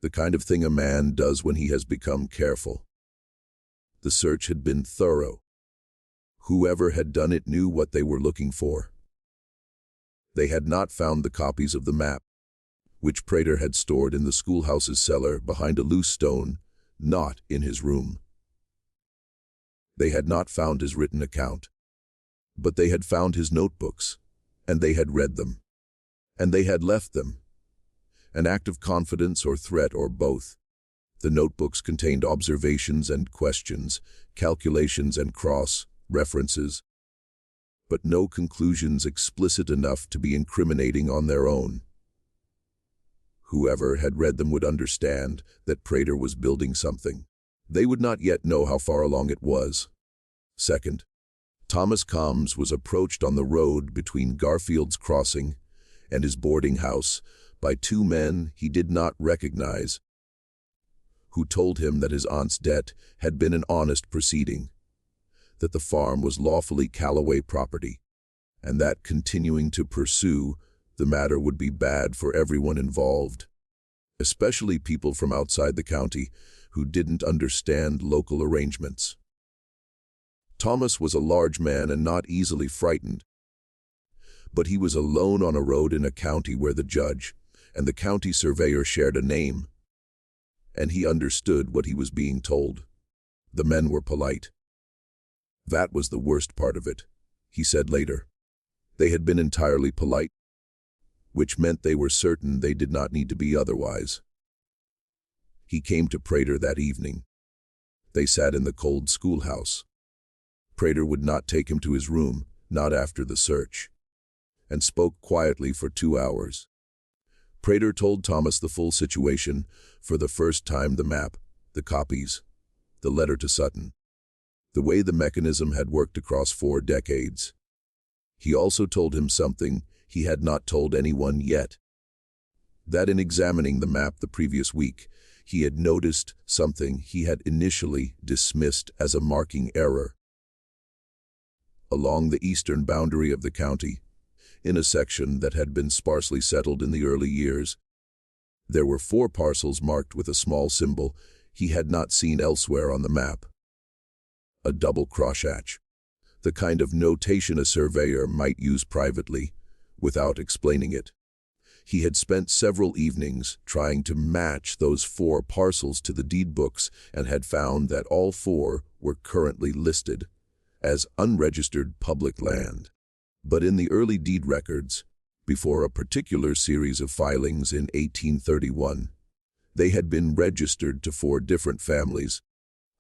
The kind of thing a man does when he has become careful. The search had been thorough. Whoever had done it knew what they were looking for. They had not found the copies of the map, which Prater had stored in the schoolhouse's cellar behind a loose stone, not in his room. They had not found his written account, but they had found his notebooks, and they had read them, and they had left them. An act of confidence or threat or both. The notebooks contained observations and questions, calculations and cross-references, but no conclusions explicit enough to be incriminating on their own. Whoever had read them would understand that Prater was building something. They would not yet know how far along it was. Second, Thomas Combs was approached on the road between Garfield's Crossing and his boarding house by two men he did not recognize, who told him that his aunt's debt had been an honest proceeding, that the farm was lawfully Calloway property, and that continuing to pursue the matter would be bad for everyone involved, especially people from outside the county who didn't understand local arrangements. Thomas was a large man and not easily frightened, but he was alone on a road in a county where the judge and the county surveyor shared a name, and he understood what he was being told. The men were polite. That was the worst part of it, he said later. They had been entirely polite, which meant they were certain they did not need to be otherwise. He came to Prater that evening. They sat in the cold schoolhouse. Prater would not take him to his room, not after the search, and spoke quietly for 2 hours. Prater told Thomas the full situation, for the first time the map, the copies, the letter to Sutton, the way the mechanism had worked across 4 decades. He also told him something he had not told anyone yet, that in examining the map the previous week, he had noticed something he had initially dismissed as a marking error. Along the eastern boundary of the county, in a section that had been sparsely settled in the early years. There were 4 parcels marked with a small symbol he had not seen elsewhere on the map. A double crosshatch, the kind of notation a surveyor might use privately, without explaining it. He had spent several evenings trying to match those 4 parcels to the deed books and had found that all 4 were currently listed as unregistered public land. But in the early deed records, before a particular series of filings in 1831, they had been registered to 4 different families,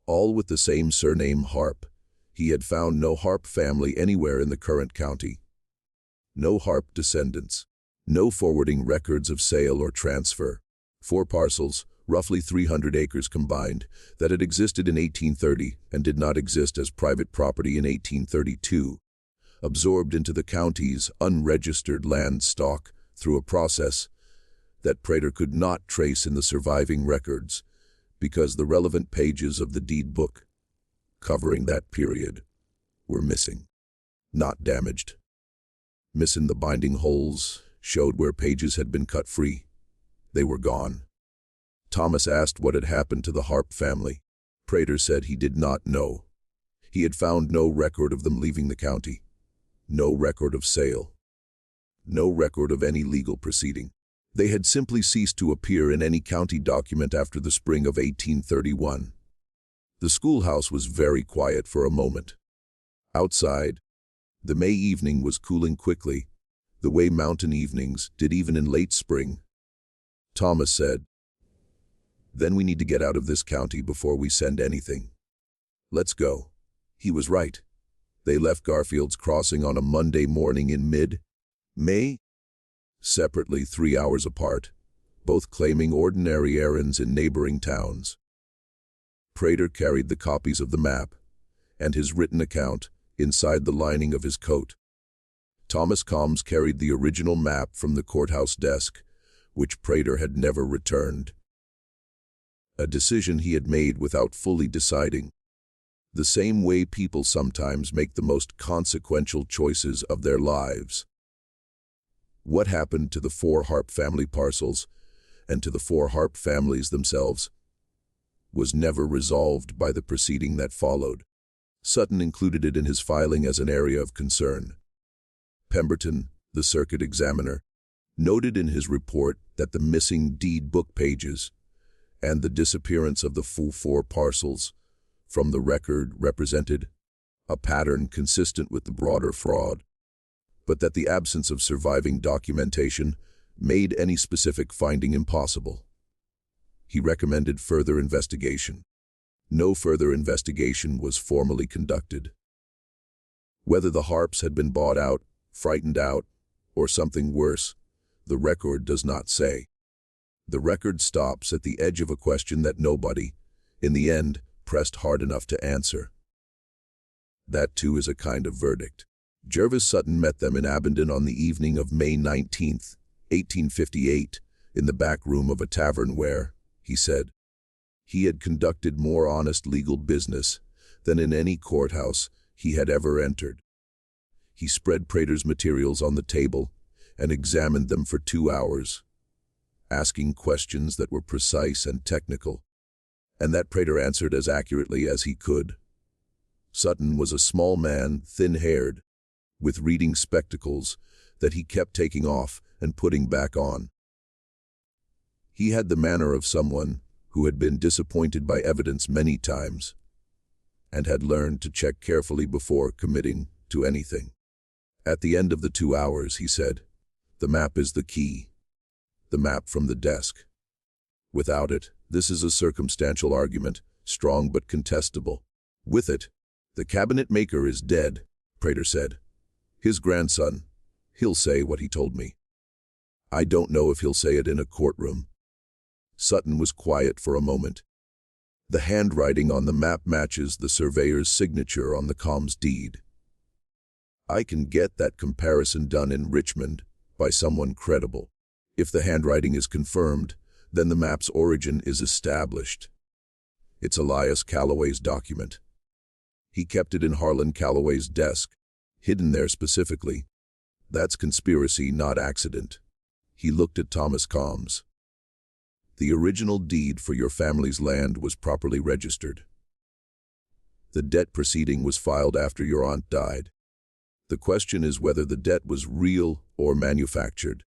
all with the same surname Harp. He had found no Harp family anywhere in the current county. No Harp descendants. No forwarding records of sale or transfer. 4 parcels, roughly 300 acres combined, that had existed in 1830 and did not exist as private property in 1832, absorbed into the county's unregistered land stock through a process that Prater could not trace in the surviving records because the relevant pages of the deed book covering that period were missing, not damaged. Missing the binding holes showed where pages had been cut free. They were gone. Thomas asked what had happened to the Harp family. Prater said he did not know. He had found no record of them leaving the county. No record of sale. No record of any legal proceeding. They had simply ceased to appear in any county document after the spring of 1831. The schoolhouse was very quiet for a moment. Outside, the May evening was cooling quickly, the way mountain evenings did even in late spring. Thomas said, "Then we need to get out of this county before we send anything. Let's go." He was right. They left Garfield's Crossing on a Monday morning in mid-May, separately 3 hours apart, both claiming ordinary errands in neighboring towns. Prater carried the copies of the map and his written account inside the lining of his coat. Thomas Combs carried the original map from the courthouse desk, which Prater had never returned. A decision he had made without fully deciding, the same way people sometimes make the most consequential choices of their lives. What happened to the 4 Harp family parcels and to the 4 Harp families themselves was never resolved by the proceeding that followed. Sutton included it in his filing as an area of concern. Pemberton, the circuit examiner, noted in his report that the missing deed book pages and the disappearance of the full 4 parcels from the record represented a pattern consistent with the broader fraud, but that the absence of surviving documentation made any specific finding impossible. He recommended further investigation. No further investigation was formally conducted. Whether the Harps had been bought out, frightened out, or something worse, the record does not say. The record stops at the edge of a question that nobody, in the end, pressed hard enough to answer. That, too, is a kind of verdict. Jervis Sutton met them in Abingdon on the evening of May 19, 1858, in the back room of a tavern where, he said, he had conducted more honest legal business than in any courthouse he had ever entered. He spread Prater's materials on the table and examined them for 2 hours, asking questions that were precise and technical, and that Prater answered as accurately as he could. Sutton was a small man, thin-haired, with reading spectacles that he kept taking off and putting back on. He had the manner of someone who had been disappointed by evidence many times and had learned to check carefully before committing to anything. At the end of the 2 hours, he said, "The map is the key. The map from the desk. Without it, this is a circumstantial argument, strong but contestable. With it, the cabinet maker is dead," Prater said. "His grandson, he'll say what he told me. I don't know if he'll say it in a courtroom." Sutton was quiet for a moment. The handwriting on the map matches the surveyor's signature on the Combs deed. "I can get that comparison done in Richmond by someone credible. If the handwriting is confirmed, then the map's origin is established. It's Elias Calloway's document. He kept it in Harlan Calloway's desk, hidden there specifically, That's conspiracy, not accident. He looked at Thomas Combs. The original deed for your family's land was properly registered. The debt proceeding was filed after your aunt died. The question is whether the debt was real or manufactured.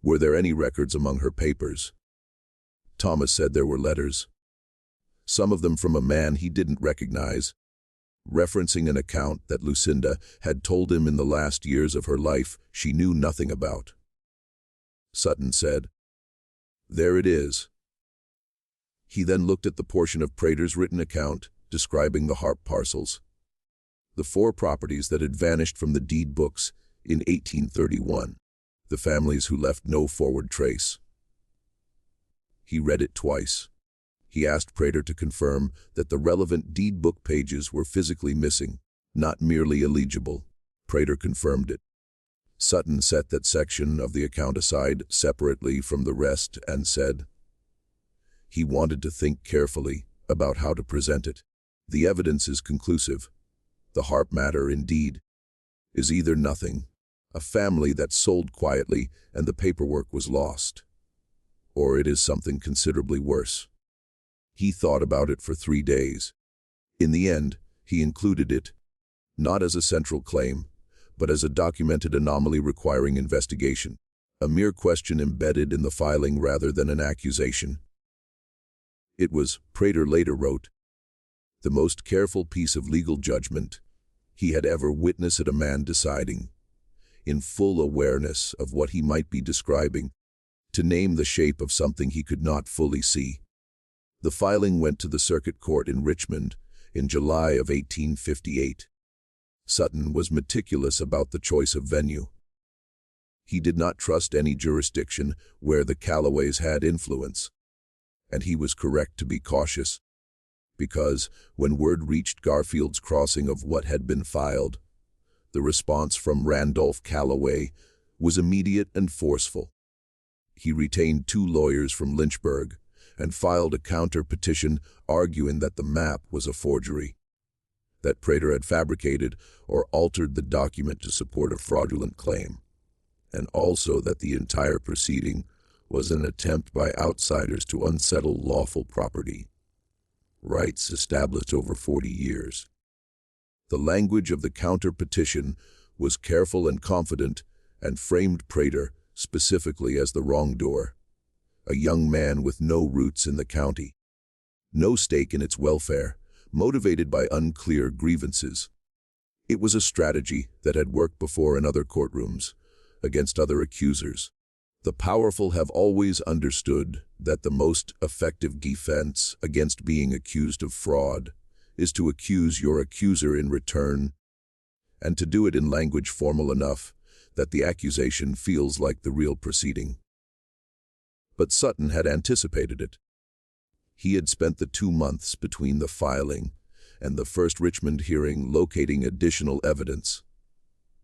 Were there any records among her papers? Thomas said there were letters. Some of them from a man he didn't recognize, referencing an account that Lucinda had told him in the last years of her life she knew nothing about. Sutton said, "There it is." He then looked at the portion of Prater's written account describing the Harp parcels, the 4 properties that had vanished from the deed books in 1831, the families who left no forward trace. He read it twice. He asked Prater to confirm that the relevant deed book pages were physically missing, not merely illegible. Prater confirmed it. Sutton set that section of the account aside separately from the rest and said he wanted to think carefully about how to present it. The evidence is conclusive. The Harp matter, indeed, is either nothing, a family that sold quietly and the paperwork was lost, or it is something considerably worse. He thought about it for 3 days. In the end, he included it, not as a central claim, but as a documented anomaly requiring investigation, a mere question embedded in the filing rather than an accusation. It was, Prater later wrote, the most careful piece of legal judgment he had ever witnessed at a man deciding, in full awareness of what he might be describing, to name the shape of something he could not fully see. The filing went to the Circuit Court in Richmond in July of 1858. Sutton was meticulous about the choice of venue. He did not trust any jurisdiction where the Callaways had influence, and he was correct to be cautious, because when word reached Garfield's Crossing of what had been filed, the response from Randolph Callaway was immediate and forceful. He retained 2 lawyers from Lynchburg and filed a counter-petition arguing that the map was a forgery, that Prater had fabricated or altered the document to support a fraudulent claim, and also that the entire proceeding was an attempt by outsiders to unsettle lawful property rights established over 40 years. The language of the counter-petition was careful and confident and framed Prater specifically as the wrongdoer, a young man with no roots in the county, no stake in its welfare, motivated by unclear grievances. It was a strategy that had worked before in other courtrooms, against other accusers. The powerful have always understood that the most effective defense against being accused of fraud is to accuse your accuser in return, and to do it in language formal enough that the accusation feels like the real proceeding. But Sutton had anticipated it. He had spent the 2 months between the filing and the first Richmond hearing locating additional evidence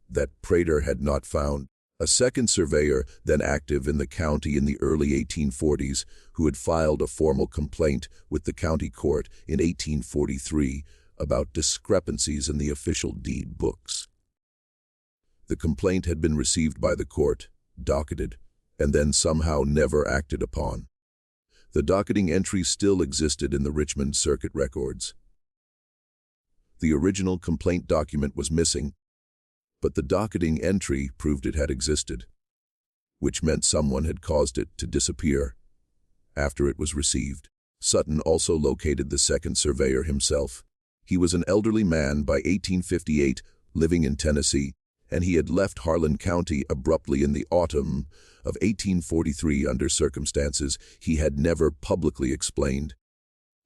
that Prater had not found. A second surveyor, then active in the county in the early 1840s, who had filed a formal complaint with the county court in 1843 about discrepancies in the official deed books. The complaint had been received by the court, docketed, and then somehow never acted upon. The docketing entry still existed in the Richmond Circuit records. The original complaint document was missing, but the docketing entry proved it had existed, which meant someone had caused it to disappear after it was received. Sutton also located the second surveyor himself. He was an elderly man by 1858, living in Tennessee, and he had left Harlan County abruptly in the autumn of 1843 under circumstances he had never publicly explained.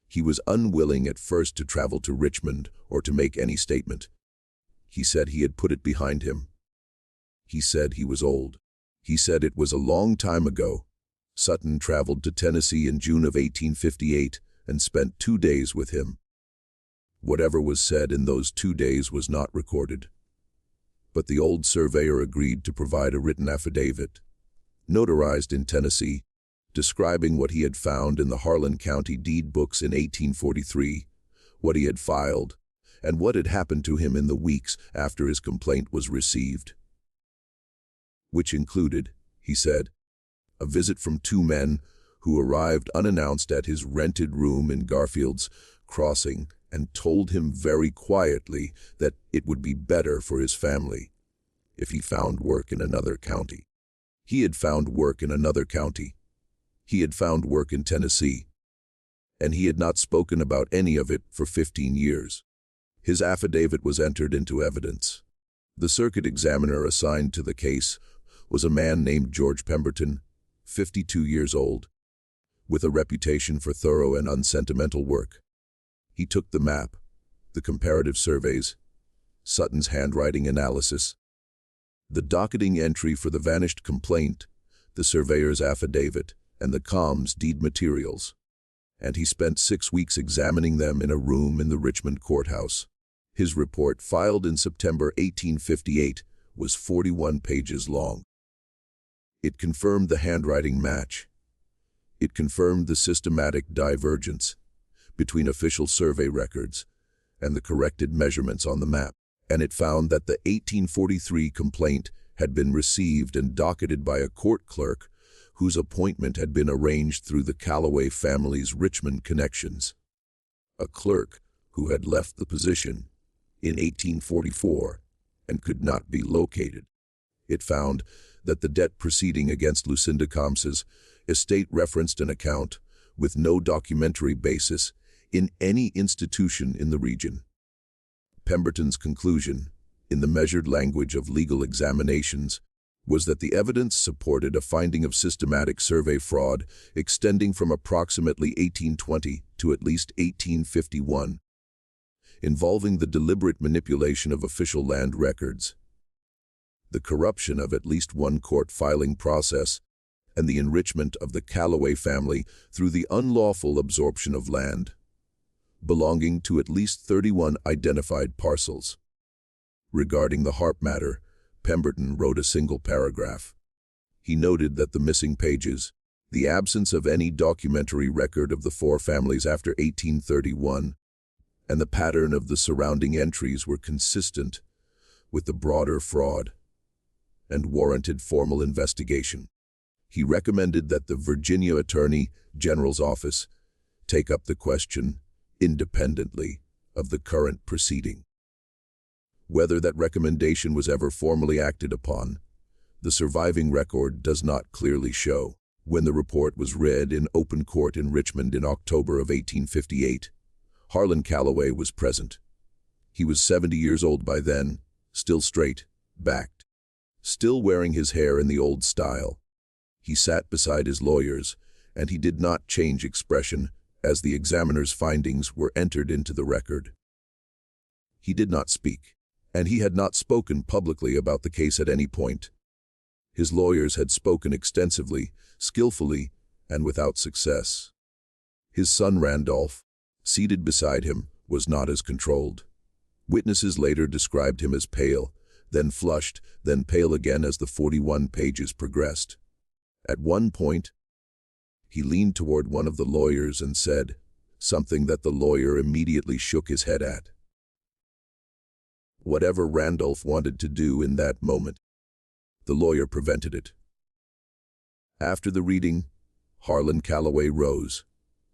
He was unwilling at first to travel to Richmond or to make any statement. He said he had put it behind him. He said he was old. He said it was a long time ago. Sutton traveled to Tennessee in June of 1858 and spent 2 days with him. Whatever was said in those 2 days was not recorded. But the old surveyor agreed to provide a written affidavit, notarized in Tennessee, describing what he had found in the Harlan County deed books in 1843, what he had filed, and what had happened to him in the weeks after his complaint was received. which included, he said, a visit from two men who arrived unannounced at his rented room in Garfield's Crossing and told him very quietly that it would be better for his family if he found work in another county. He had found work in another county. He had found work in Tennessee, and he had not spoken about any of it for 15 years. His affidavit was entered into evidence. The circuit examiner assigned to the case was a man named George Pemberton, 52 years old, with a reputation for thorough and unsentimental work. He took the map, the comparative surveys, Sutton's handwriting analysis, the docketing entry for the vanished complaint, the surveyor's affidavit, and the com's deed materials, and he spent 6 weeks examining them in a room in the Richmond courthouse. His report, filed in September 1858, was 41 pages long. It confirmed the handwriting match. It confirmed the systematic divergence between official survey records and the corrected measurements on the map, and it found that the 1843 complaint had been received and docketed by a court clerk whose appointment had been arranged through the Callaway family's Richmond connections, a clerk who had left the position in 1844 and could not be located. It found that the debt proceeding against Lucinda Combs's estate referenced an account with no documentary basis in any institution in the region. Pemberton's conclusion, in the measured language of legal examinations, was that the evidence supported a finding of systematic survey fraud extending from approximately 1820 to at least 1851, involving the deliberate manipulation of official land records, the corruption of at least one court filing process, and the enrichment of the Callaway family through the unlawful absorption of land belonging to at least 31 identified parcels. Regarding the Harp matter, Pemberton wrote a single paragraph. He noted that the missing pages, the absence of any documentary record of the four families after 1831, and the pattern of the surrounding entries were consistent with the broader fraud and warranted formal investigation. He recommended that the Virginia Attorney General's office take up the question independently of the current proceeding. Whether that recommendation was ever formally acted upon, the surviving record does not clearly show. When the report was read in open court in Richmond in October of 1858, Harlan Callaway was present. He was 70 years old by then, still straight-backed, still wearing his hair in the old style. He sat beside his lawyers, and he did not change expression as the examiner's findings were entered into the record. He did not speak, and he had not spoken publicly about the case at any point. His lawyers had spoken extensively, skillfully, and without success. His son Randolph, seated beside him, was not as controlled. Witnesses later described him as pale, then flushed, then pale again as the 41 pages progressed. At one point, he leaned toward one of the lawyers and said something that the lawyer immediately shook his head at. Whatever Randolph wanted to do in that moment, the lawyer prevented it. After the reading, Harlan Callaway rose,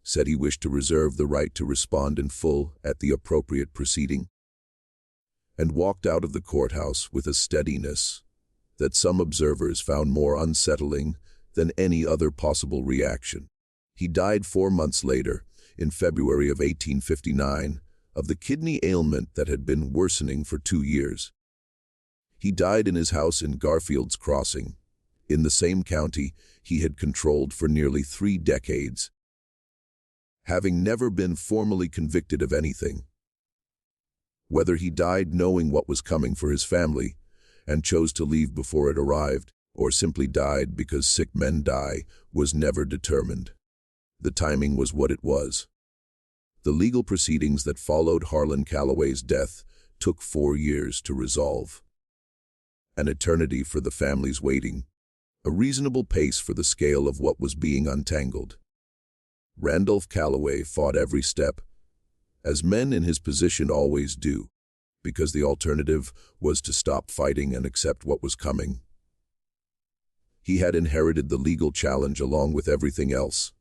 said he wished to reserve the right to respond in full at the appropriate proceeding, and walked out of the courthouse with a steadiness that some observers found more unsettling than any other possible reaction. He died 4 months later, in February of 1859, of the kidney ailment that had been worsening for 2 years. He died in his house in Garfield's Crossing, in the same county he had controlled for nearly 3 decades, having never been formally convicted of anything. Whether he died knowing what was coming for his family and chose to leave before it arrived, or simply died because sick men die, was never determined. The timing was what it was. The legal proceedings that followed Harlan Callaway's death took 4 years to resolve. An eternity for the family's waiting, a reasonable pace for the scale of what was being untangled. Randolph Callaway fought every step, as men in his position always do, because the alternative was to stop fighting and accept what was coming. He had inherited the legal challenge along with everything else.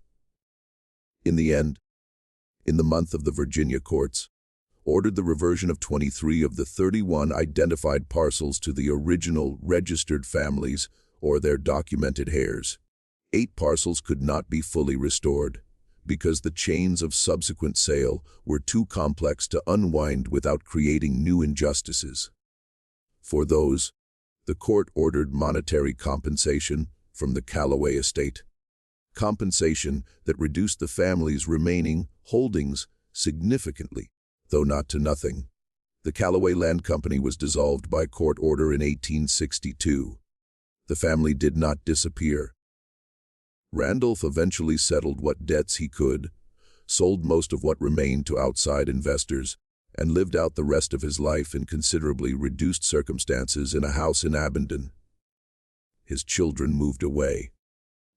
In the end, in the month of the Virginia courts, ordered the reversion of 23 of the 31 identified parcels to the original registered families or their documented heirs. 8 parcels could not be fully restored because the chains of subsequent sale were too complex to unwind without creating new injustices. For those, the court ordered monetary compensation from the Callaway estate. Compensation that reduced the family's remaining holdings significantly, though not to nothing. The Callaway Land Company was dissolved by court order in 1862. The family did not disappear. Randolph eventually settled what debts he could, sold most of what remained to outside investors, and lived out the rest of his life in considerably reduced circumstances in a house in Abingdon. His children moved away.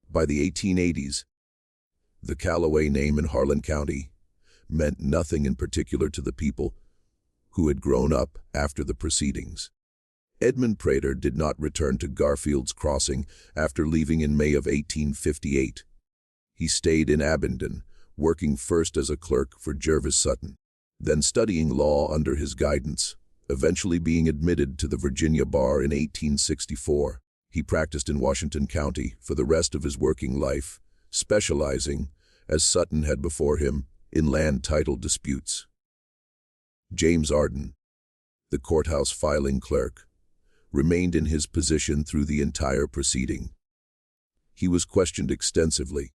By the 1880s, the Callaway name in Harlan County meant nothing in particular to the people who had grown up after the proceedings. Edmund Prater did not return to Garfield's Crossing after leaving in May of 1858. He stayed in Abingdon, working first as a clerk for Jervis Sutton, then studying law under his guidance, eventually being admitted to the Virginia bar in 1864. He practiced in Washington County for the rest of his working life, specializing, as Sutton had before him, in land title disputes. James Arden, the courthouse filing clerk, remained in his position through the entire proceeding. He was questioned extensively.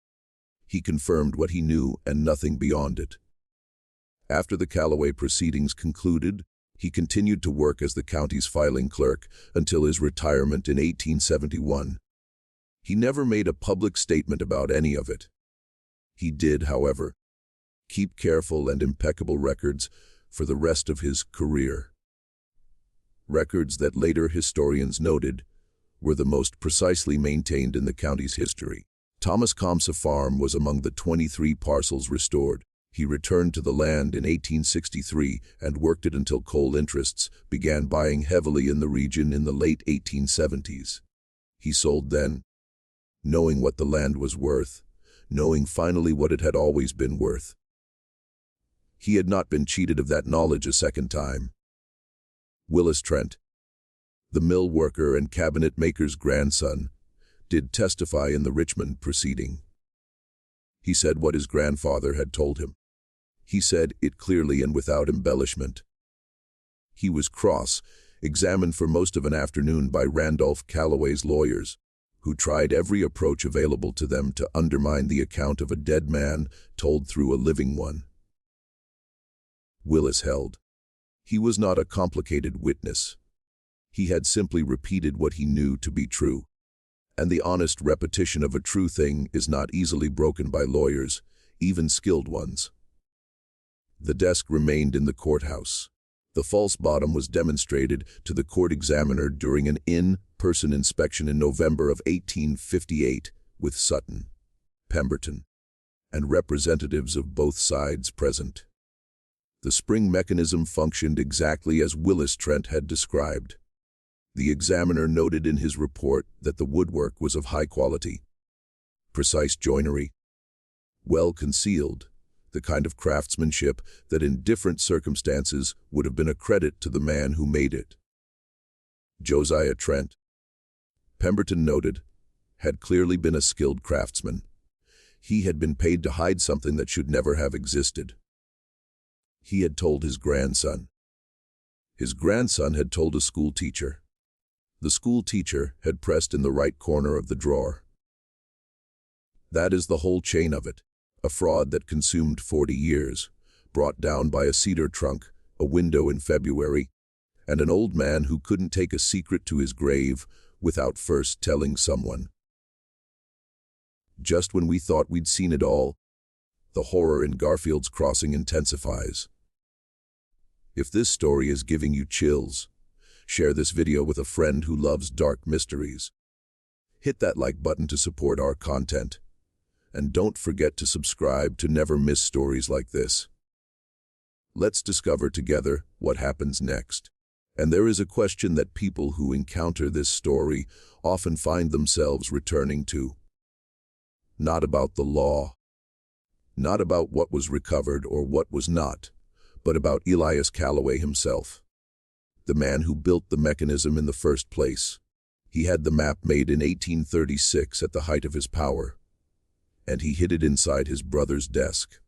He confirmed what he knew and nothing beyond it. After the Callaway proceedings concluded, he continued to work as the county's filing clerk until his retirement in 1871. He never made a public statement about any of it. He did, however, keep careful and impeccable records for the rest of his career. Records that later historians noted were the most precisely maintained in the county's history. Thomas Comsa Farm was among the 23 parcels restored. He returned to the land in 1863 and worked it until coal interests began buying heavily in the region in the late 1870s. He sold then, knowing what the land was worth, knowing finally what it had always been worth. He had not been cheated of that knowledge a second time. Willis Trent, the mill worker and cabinet maker's grandson, did testify in the Richmond proceeding. He said what his grandfather had told him. He said it clearly and without embellishment. He was cross-examined for most of an afternoon by Randolph Callaway's lawyers, who tried every approach available to them to undermine the account of a dead man told through a living one. Willis held. He was not a complicated witness. He had simply repeated what he knew to be true. And the honest repetition of a true thing is not easily broken by lawyers, even skilled ones. The desk remained in the courthouse. The false bottom was demonstrated to the court examiner during an in-person inspection in November of 1858 with Sutton, Pemberton, and representatives of both sides present. The spring mechanism functioned exactly as Willis Trent had described. The examiner noted in his report that the woodwork was of high quality, precise joinery, well concealed, the kind of craftsmanship that in different circumstances would have been a credit to the man who made it. Josiah Trent, Pemberton noted, had clearly been a skilled craftsman. He had been paid to hide something that should never have existed. He had told his grandson. His grandson had told a school teacher. The school teacher had pressed in the right corner of the drawer. That is the whole chain of it, a fraud that consumed 40 years, brought down by a cedar trunk, a window in February, and an old man who couldn't take a secret to his grave without first telling someone. Just when we thought we'd seen it all, the horror in Garfield's Crossing intensifies. If this story is giving you chills, share this video with a friend who loves dark mysteries. Hit that like button to support our content. And don't forget to subscribe to never miss stories like this. Let's discover together what happens next. And there is a question that people who encounter this story often find themselves returning to. Not about the law, not about what was recovered or what was not, but about Elias Callaway himself, the man who built the mechanism in the first place. He had the map made in 1836 at the height of his power, and he hid it inside his brother's desk.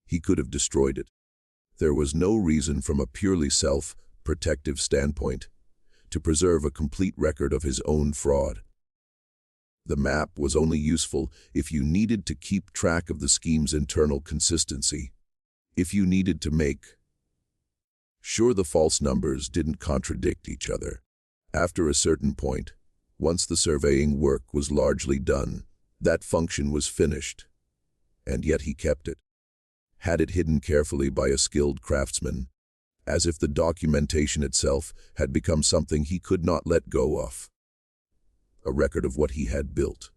He could have destroyed it. There was no reason from a purely self-protective standpoint to preserve a complete record of his own fraud. The map was only useful if you needed to keep track of the scheme's internal consistency, if you needed to make sure the false numbers didn't contradict each other. After a certain point, once the surveying work was largely done, that function was finished, and yet he kept it, had it hidden carefully by a skilled craftsman, as if the documentation itself had become something he could not let go of. A record of what he had built,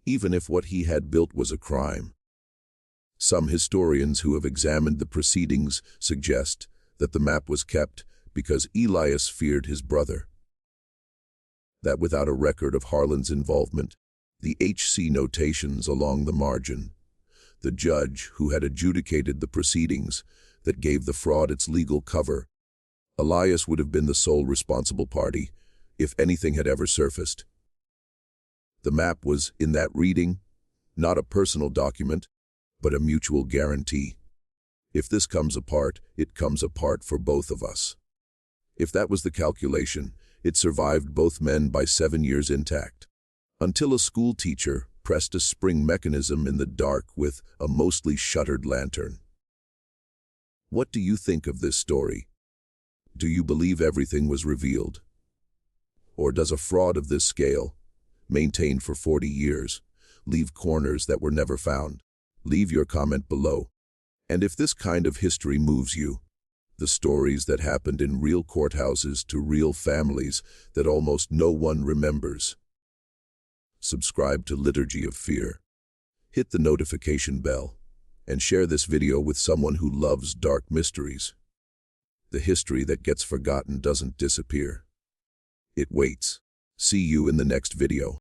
even if what he had built was a crime. Some historians who have examined the proceedings suggest that the map was kept because Elias feared his brother. That without a record of Harlan's involvement, the HC notations along the margin, the judge who had adjudicated the proceedings that gave the fraud its legal cover, Elias would have been the sole responsible party if anything had ever surfaced. The map was, in that reading, not a personal document, but a mutual guarantee. If this comes apart, it comes apart for both of us. If that was the calculation, it survived both men by 7 years intact, until a school teacher pressed a spring mechanism in the dark with a mostly shuttered lantern. What do you think of this story? Do you believe everything was revealed? Or does a fraud of this scale, maintained for 40 years, leave corners that were never found? Leave your comment below. And if this kind of history moves you, the stories that happened in real courthouses to real families that almost no one remembers. Subscribe to Liturgy of Fear. Hit the notification bell and share this video with someone who loves dark mysteries. The history that gets forgotten doesn't disappear. It waits. See you in the next video.